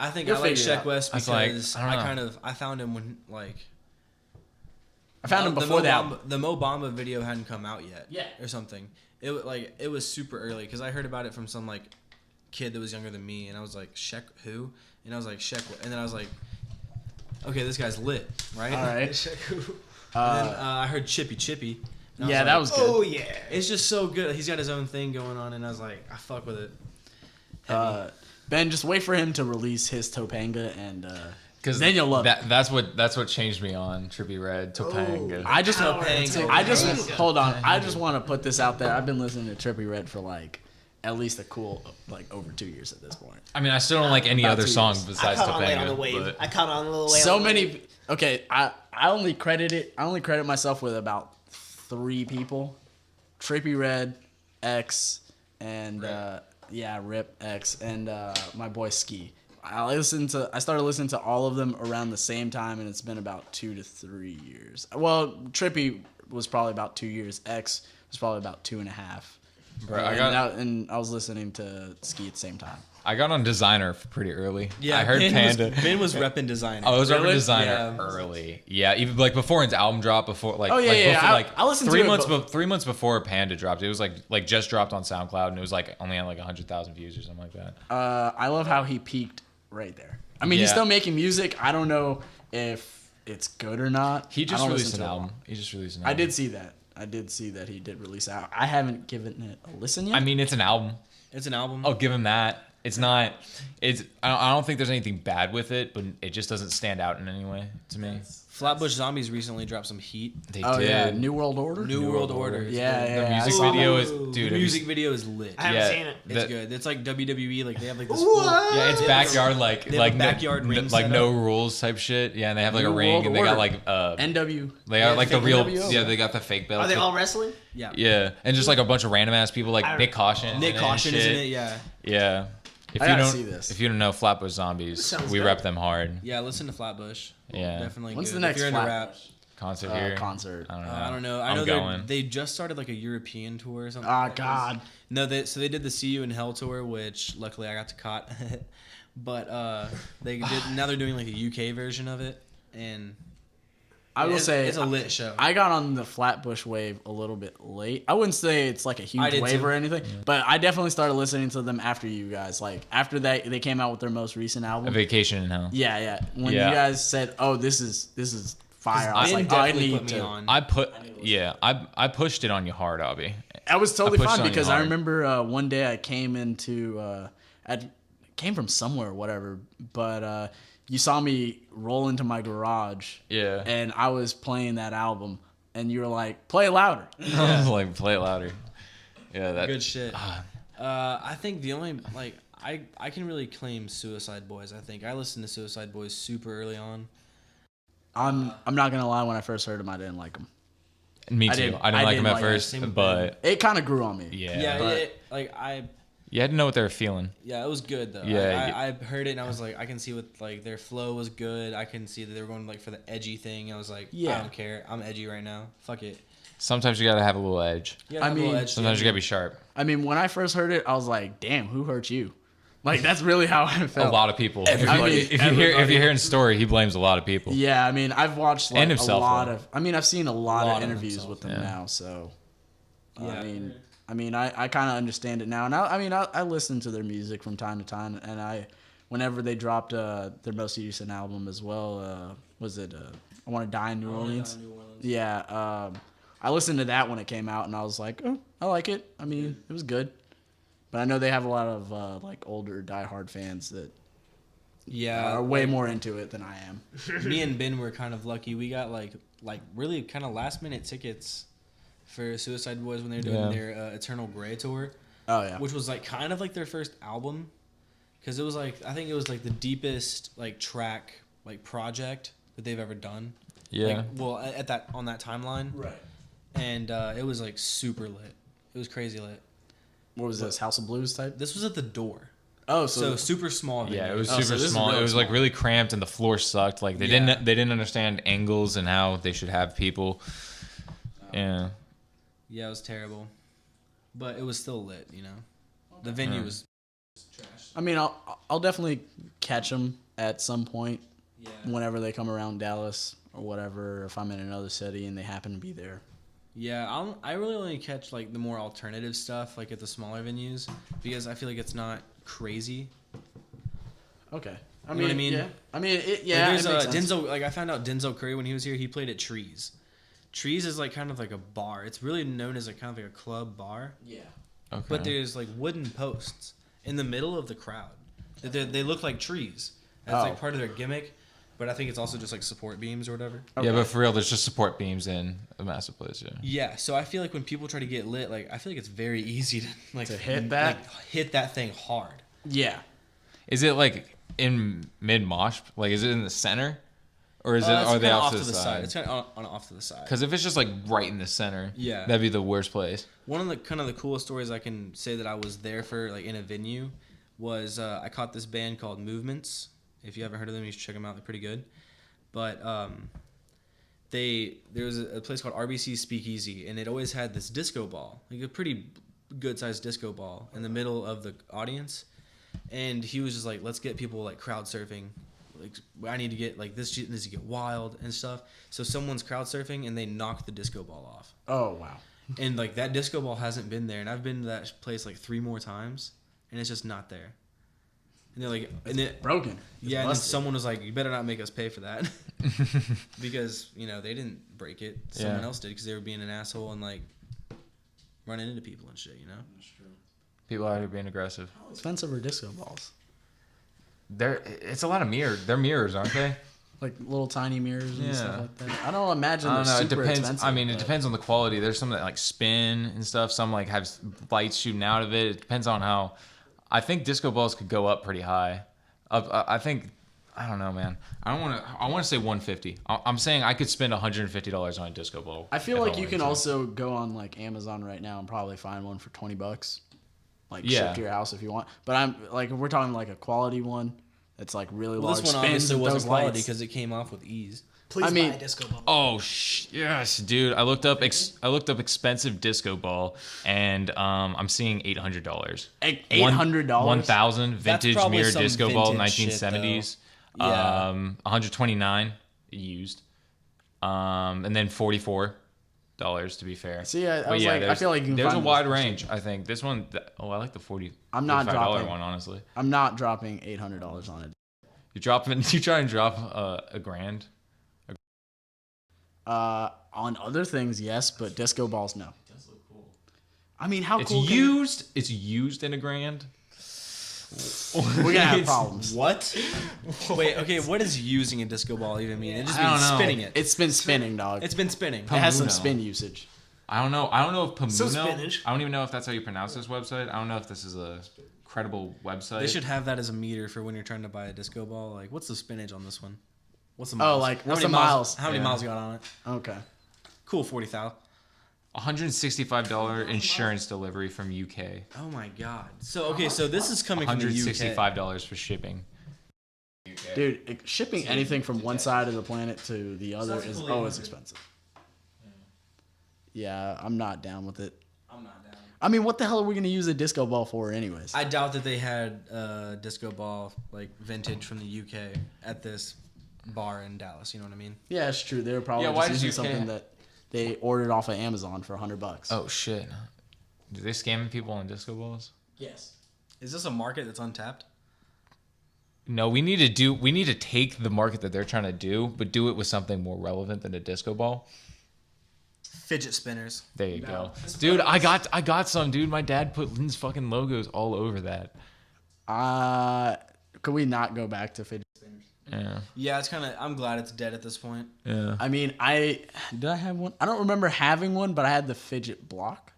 I think I like Sheck West because I found him when like I found him before the album. The Mo Bamba video hadn't come out yet. Yeah. Or something. It was super early because I heard about it from some like kid that was younger than me, and I was like, Sheck who? And I was like, Sheck, and then I was like, okay, this guy's lit, right? All right. Sheck who? And then I heard Chippy. Yeah, that was good. Oh yeah. It's just so good. He's got his own thing going on, and I was like, I fuck with it. Ben, just wait for him to release his Topanga, and because then you'll love it. That's what changed me on Trippie Redd, Topanga. I just Topanga. hold on. I just want to put this out there. I've been listening to Trippie Redd for like at least a cool like over 2 years at this point. I mean, I still don't like any About other 2 songs years. besides I caught on late on the Topanga. wave. But I caught on a little late. So on the many. wave. Okay, I only credit myself with about 3 people: Trippie Redd, X, and Rip X, and my boy Ski. I started listening to all of them around the same time, and it's been about 2 to 3 years. Well, Trippie was probably about 2 years. X was probably about 2.5. Bro, And I was listening to Ski at the same time. I got on Designer pretty early. Yeah, I heard Panda. Ben was repping Designer. I was repping Really? Designer Yeah. early. Yeah, even like before his album dropped. Before like Oh, yeah, like, yeah, before, I- like I listened to 3 it, months. but- 3 months before Panda dropped, it was like just dropped on SoundCloud, and it was like only had like 100,000 views or something like that. I love how he peaked right there. I mean, he's Yeah. still making music. I don't know if it's good or not. He I just don't released listen an to it a album. lot. He just released an I album. did see that. I did see that he did release out. I haven't given it a listen yet. I mean, it's an album. It's an album. I'll give him that. It's not. It's. I don't think there's anything bad with it, but it just doesn't stand out in any way to me. Flatbush Zombies recently dropped some heat. They oh did. yeah, New World Order. New World Order. It's Yeah, good. yeah. The I music saw video that. is dude. The have you music video is lit. I haven't Yeah, seen it. It's the- good. It's like WWE. Like they have like this. What? Yeah, it's backyard like They have like a backyard ring like set no up. rules type shit. Yeah, and they have like New a ring, World and they got Order. like NW. they got like the fake real NWO. yeah they got the fake belt. Are they all wrestling? Yeah. Yeah, and just like a bunch of random ass people like I- Nick Caution. Nick and Caution shit. is in it. Yeah. Yeah. If I you gotta don't see this. if you don't know Flatbush Zombies, Sounds we good. rep them hard. Yeah. Listen to Flatbush. Yeah. Definitely. When's good. the next If you're into Flatbush rap. Concert here. concert? I don't know. I don't know. I I'm know going. they just started like a European tour or something. Ah, God. No, so they did the See You in Hell tour, which luckily I got to caught. But they did. Now they're doing like a UK version of it, and I will say it's a lit show. I got on the Flatbush wave a little bit late. I wouldn't say it's like a I huge did wave too. or anything, but I definitely started listening to them after you guys. Like after that, they came out with their most recent A album. Vacation in Hell. Yeah, yeah. When Yeah. you guys said, "Oh, this is fire," I was Ben like, "Oh, I definitely need put me to." on. I pushed it on you hard, Abby. I was totally I pushed fine on you because I hard. remember one day I came into I came from somewhere, whatever, but you saw me roll into my garage, Yeah. and I was playing that album, and you were like, "Play louder." I was like, play it louder. Yeah, that Good shit. I think the only like I can really claim Suicide Boys. I think I listened to Suicide Boys super early on. I'm not gonna lie. When I first heard them, I didn't like them. Me I too. didn't- I didn't I like didn't them at like first, same with but It kind of grew on me. yeah, Yeah, but- you had to know what they were feeling. it was good though. Yeah, I heard it and I was like, I can see what like their flow was good. I can see that they were going like for the edgy thing. I was like, Yeah. I don't care. I'm edgy right now. Fuck it. Sometimes you gotta have a little edge. You I gotta have a little mean, edge to Sometimes it. you gotta be sharp. I mean, when I first heard it, I was like, "Damn, who hurt you?" Like that's really how I A felt. lot of people. Everybody. if you're hearing story, he blames a lot of people. Yeah, I mean, I've watched like And himself, a lot though. of. I mean, I've seen a lot of of interviews himself, with them yeah. now, so. Yeah. I mean, I kind of understand it now, and I listen to their music from time to time, and whenever they dropped their most recent album as well, was it I Want to Die in New Orleans? Yeah, I listened to that when it came out, and I was like, oh, I like it. I mean, it was good, but I know they have a lot of like older diehard fans that Yeah, are way more into it than I am. me and Ben were kind of lucky. We got like really kind of last minute tickets for Suicide Boys when they were doing Yeah. their Eternal Grey tour, Oh yeah, which was like kind of like their first album, because it was like I think it was like the deepest like track like project that they've ever done. Yeah. Like, well, at that on that timeline, right. and it was like super lit. It was crazy lit. What was this, House of Blues type? This was at the Door, Oh, so super small. Yeah, venue. it was Oh, so super this is small. really It was like small. really cramped, and the floor sucked. Like they Yeah. didn't understand angles and how they should have people. Yeah. Yeah, it was terrible, but it was still lit. You know, the venue was. I mean, I'll definitely catch them at some point Yeah. whenever they come around Dallas or whatever. If I'm in another city and they happen to be there. Yeah, I really only catch like the more alternative stuff like at the smaller venues because I feel like it's not crazy. Okay. You know what I mean? Yeah. I mean, Like, yeah. there's it makes sense. Denzel. Like I found out Denzel Curry when he was here, he played at Trees. Trees is like kind of like a bar. It's really known as like kind of like a club bar, Yeah. Okay. but there's like wooden posts in the middle of the crowd. They look like trees. That's Oh. like part of their gimmick, but I think it's also just like support beams or whatever. Yeah, but for real, there's just support beams in a massive place. Yeah. Yeah, so I feel like when people try to get lit, like I feel like it's very easy to like To hit that? like, hit that thing hard. Yeah. Is it like in mid mosh? Like, is it in the center, or is It's are they kinda off to the side? It's kind of on off to the side. Because if it's just like right in the center, Yeah. that'd be the worst place. One of the kind of the coolest stories I can say that I was there for, like in a venue, was I caught this band called Movements. If you haven't heard of them, you should check them out. They're pretty good. But there was a place called RBC Speakeasy, and it always had this disco ball, like a pretty good sized disco ball in the middle of the audience. And he was just like, let's get people like crowd surfing. Like, I need to get like this needs to get wild and stuff. So someone's crowd surfing and they knocked the disco ball off. Oh wow. And like that disco ball hasn't been there, and I've been to that place like 3 more times, and it's just not there. And they're like, and it Broken. It's yeah, and then busted. someone was like, "You better not make us pay for that," because they didn't break it. Someone else did because they were being an asshole and like running into people and shit. That's true. People out here being aggressive. How expensive are disco balls? It's a lot of mirrors. They're mirrors, aren't they? Like little tiny mirrors and stuff Yeah. like that. I don't imagine I don't they're know. It super depends. expensive. I mean, it but- depends on the quality. There's some that like spin and stuff. Some like have lights shooting out of it. It depends on how. I think disco balls could go up pretty high. I think. I don't know, man. I want to say 150. I'm saying I could spend $150 on a disco ball. I feel if like you wanted can to. also go on like Amazon right now and probably find one for $20, like Yeah. shipped to your house if you want. But I'm like, if we're talking like a quality one, that's like really Well, large. this one spins obviously with wasn't those quality lights. because it came off with ease. Please I mean- buy a disco ball. Oh yes, dude! I looked up expensive disco ball, and I'm seeing $800. $800. 1,000 That's vintage probably mirror some disco ball, vintage shit, 1970s. though. Yeah. 129 used, and then $44 to be fair. See, I But was like, I there's- feel like you can there's a find wide those for range. I think this one. I like the I'm not $45 dropping- one. Honestly, I'm not dropping $800 on it. you try and drop a grand. On other things, yes, but disco balls, no. Does look cool. I mean, how It's cool? used. It's used in a grand. We're gonna have problems. What? Wait, okay, what does using a disco ball even mean? It just I don't means know. spinning it. It's been spinning, dog. It's been spinning. It has some Pamuno. spin usage. I don't know. I don't know if Pamuno. So spinach. I don't even know if that's how you pronounce this website. I don't know if this is a credible website. They should have that as a meter for when you're trying to buy a disco ball. Like, what's the spinach on this one? What's the Oh, miles? like, How what's many the miles? How many Yeah. miles you got on it? Okay. Cool, 40,000. $165 insurance delivery from UK. Oh my god. So okay, so this is coming from the UK. $165 for shipping. Dude, shipping anything from one side of the planet to the other is always expensive. Yeah, I'm not down with it. I'm not down. I mean, what the hell are we gonna use a disco ball for, anyways? I doubt that they had a disco ball like vintage from the UK at this bar in Dallas. You know what I mean? Yeah, it's true. They were probably Yeah, why just does using UK something that they ordered off of Amazon for $100. Oh shit! Do they scam people on disco balls? Yes. Is this a market that's untapped? No, we need to take the market that they're trying to do, but do it with something more relevant than a disco ball. Fidget spinners. There you go, dude. I got some, dude. My dad put Lynn's fucking logos all over that. Could we not go back to fidget spinners? Yeah, Yeah, it's kind of. I'm glad it's dead at this point. yeah. I mean, did I have one? I don't remember having one, but I had the fidget block.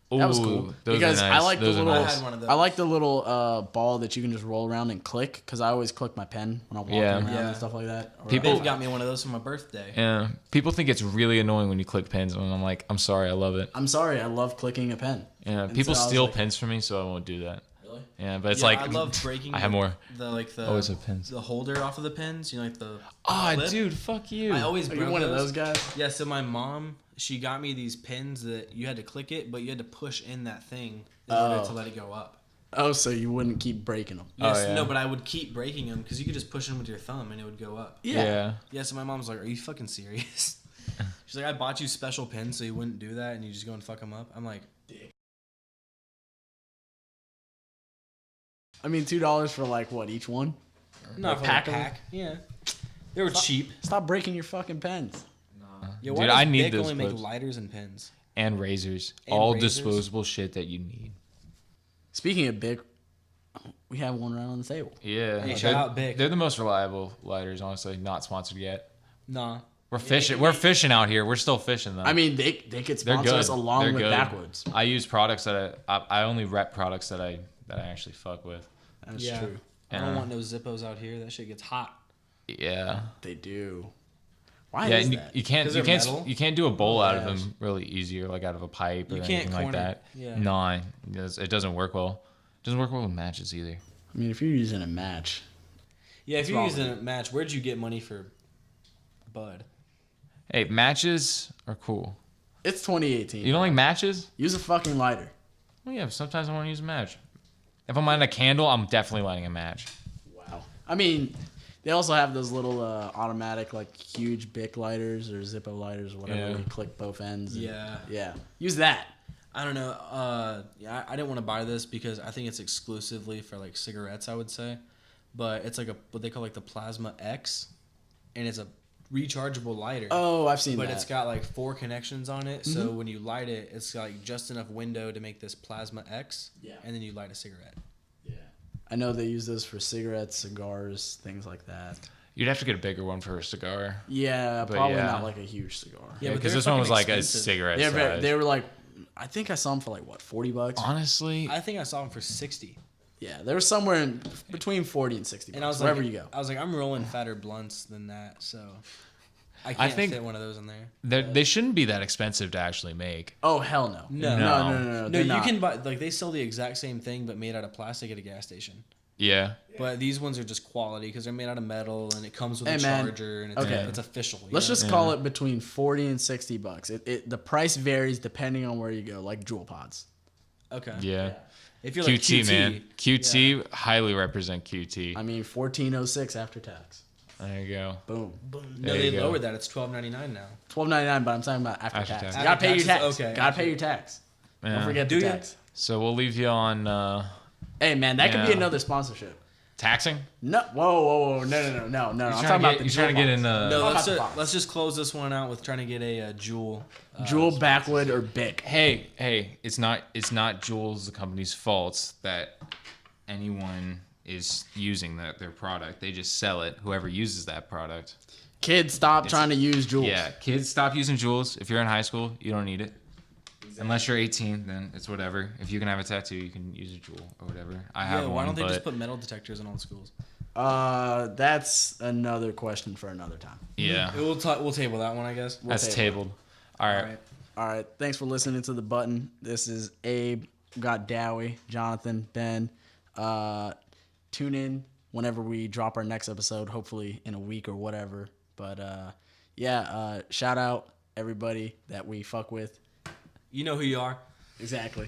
That was cool Those because are I nice. like the Those are little. I had one of those. I like the little ball that you can just roll around and click because I always click my pen when I'm walking Yeah. around Yeah. and stuff like that. Or, People- They've got me one of those for my birthday. Yeah, people think it's really annoying when you click pens, and I'm like, I'm sorry, I love it. I'm sorry, I love clicking a pen. Yeah, And people so I was steal like- pens from me, so I won't do that. Really? Yeah, but it's Yeah, like I love breaking. I have more. The Always have pins. The holder off of the pins. You know, like the. Ah, clip. dude, fuck you. I always Are broke you one of those guys? Yeah, so my mom, she got me these pins that you had to click it, but you had to push in that thing in order to let it go up. Oh, so you wouldn't keep breaking them? Yes, yeah. no, but I would keep breaking them because you could just push them with your thumb and it would go up. Yeah. Yeah, so my mom's like, "Are you fucking serious?" She's like, "I bought you special pins so you wouldn't do that and you just go and fuck them up." I'm like, I mean, $2 for like what each one? "No, Like for pack a 'em? pack." Yeah, they were cheap. Stop breaking your fucking pens. Yeah, why Dude, does I need Bic those only make clips. lighters and pins? And razors. And All razors? disposable shit that you need. Speaking of big, we have one right on the table. Yeah. Hey, shout they're, out Bic. they're the most reliable lighters, honestly. Not sponsored yet. Nah. We're fishing. We're fishing out here. We're still fishing though. I mean, they could they're sponsor good. us along They're with good. Backwoods. I use products that I only rep products that I actually fuck with. That's Yeah. true. I don't Yeah. want no Zippos out here. That shit gets hot. Yeah. They do. Why Yeah, is and you, that? you can't 'Cause you they're can't metal? you can't do a bowl out of Yes. them really easy or like out of a pipe or You can't anything like corner- that. yeah. No, it doesn't work well. It doesn't work well with matches either. I mean, if you're using a match, Yeah, if What's you're wrong using with a match, where'd you get money for Bud? Hey, matches are cool. It's 2018. You don't like matches? Use a fucking lighter. Well, yeah, sometimes I want to use a match. If I'm lighting a candle, I'm definitely lighting a match. Wow. I mean, they also have those little automatic, like, huge Bic lighters or Zippo lighters or whatever. Yeah. Where you click both ends. And, Yeah. Yeah. Use that. I don't know. Yeah, I didn't want to buy this because I think it's exclusively for like cigarettes, I would say. But it's like what they call like the Plasma X, and it's a rechargeable lighter. Oh, I've seen that. But it's got like 4 connections on it, so when you light it, it's like just enough window to make this Plasma X. Yeah. And then you light a cigarette. Yeah. I know they use those for cigarettes, cigars, things like that. You'd have to get a bigger one for a cigar. Yeah, But probably yeah. not like a huge cigar. Yeah, but because they're this one was fucking like a expensive. cigarette Yeah, size. they were like, I think I saw them for like what, $40? Honestly, I think I saw them for 60. Yeah, they were somewhere in between 40 and 60. And I was wherever like, you go. I was like, I'm rolling fatter blunts than that, so I can't think- fit one of those in there. they shouldn't be that expensive to actually make. Oh hell no. No. No. No, they're you not. can buy like they sell the exact same thing but made out of plastic at a gas station. Yeah. But these ones are just quality because they're made out of metal and it comes with Hey, a man. charger and it's, Okay. it's official. you Let's know? just call it between 40 and 60 bucks. The price varies depending on where you go, like Jewel Pods. okay. Yeah. If you're like QT, QT, man. QT, highly represent QT. I mean, 1406 after tax. There you go. Boom. No, There they you go. lowered that. It's $12.99 now. $12.99, but I'm talking about after After tax. tax. You gotta pay your After tax. taxes, okay. Gotta pay your tax. Yeah. Don't forget Do the ya? tax. So we'll leave you on Hey man, that could be Yeah. another sponsorship. taxing. No, whoa, no. I'm talking about the You're trying to get in No, How let's, about the box? let's just close this one out with trying to get a Jewel. Jewel, Backwood, or Bic. Hey, it's not Jules the company's fault that anyone is using their product. They just sell it. Whoever uses that product. Kids, stop trying to use Jules. Yeah, kids, stop using Jules. If you're in high school, you don't need it. Unless you're 18, then it's whatever. If you can have a tattoo, you can use a Juul or whatever. I have Yeah, one, why don't they but just put metal detectors in all the schools? That's another question for another time. yeah, We'll table that one, I guess. that's tabled. All right. All right. Thanks for listening to The Button. This is Abe, got Dowie, Jonathan, Ben. Tune in whenever we drop our next episode, hopefully in a week or whatever. But shout out everybody that we fuck with. You know who you are. Exactly.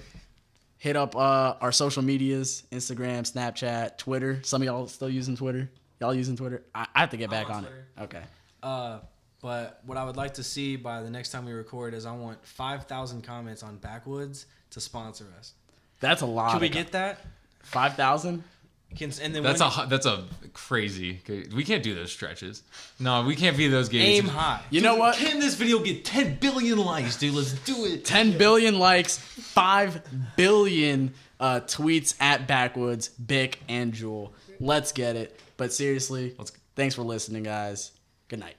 Hit up our social medias, Instagram, Snapchat, Twitter. Some of y'all still using Twitter? Y'all using Twitter? I have to get back on it. Okay. But what I would like to see by the next time we record is I want 5,000 comments on Backwoods to sponsor us. That's a lot. Can we get that? 5,000? And then That's a crazy. We can't do those stretches. No, we can't be those games. aim high. You know what? Can this video get 10 billion likes, dude? Let's do it. 10 billion likes, 5 billion tweets at Backwoods, Bic, and Jewel. Let's get it. But seriously, thanks for listening, guys. Good night.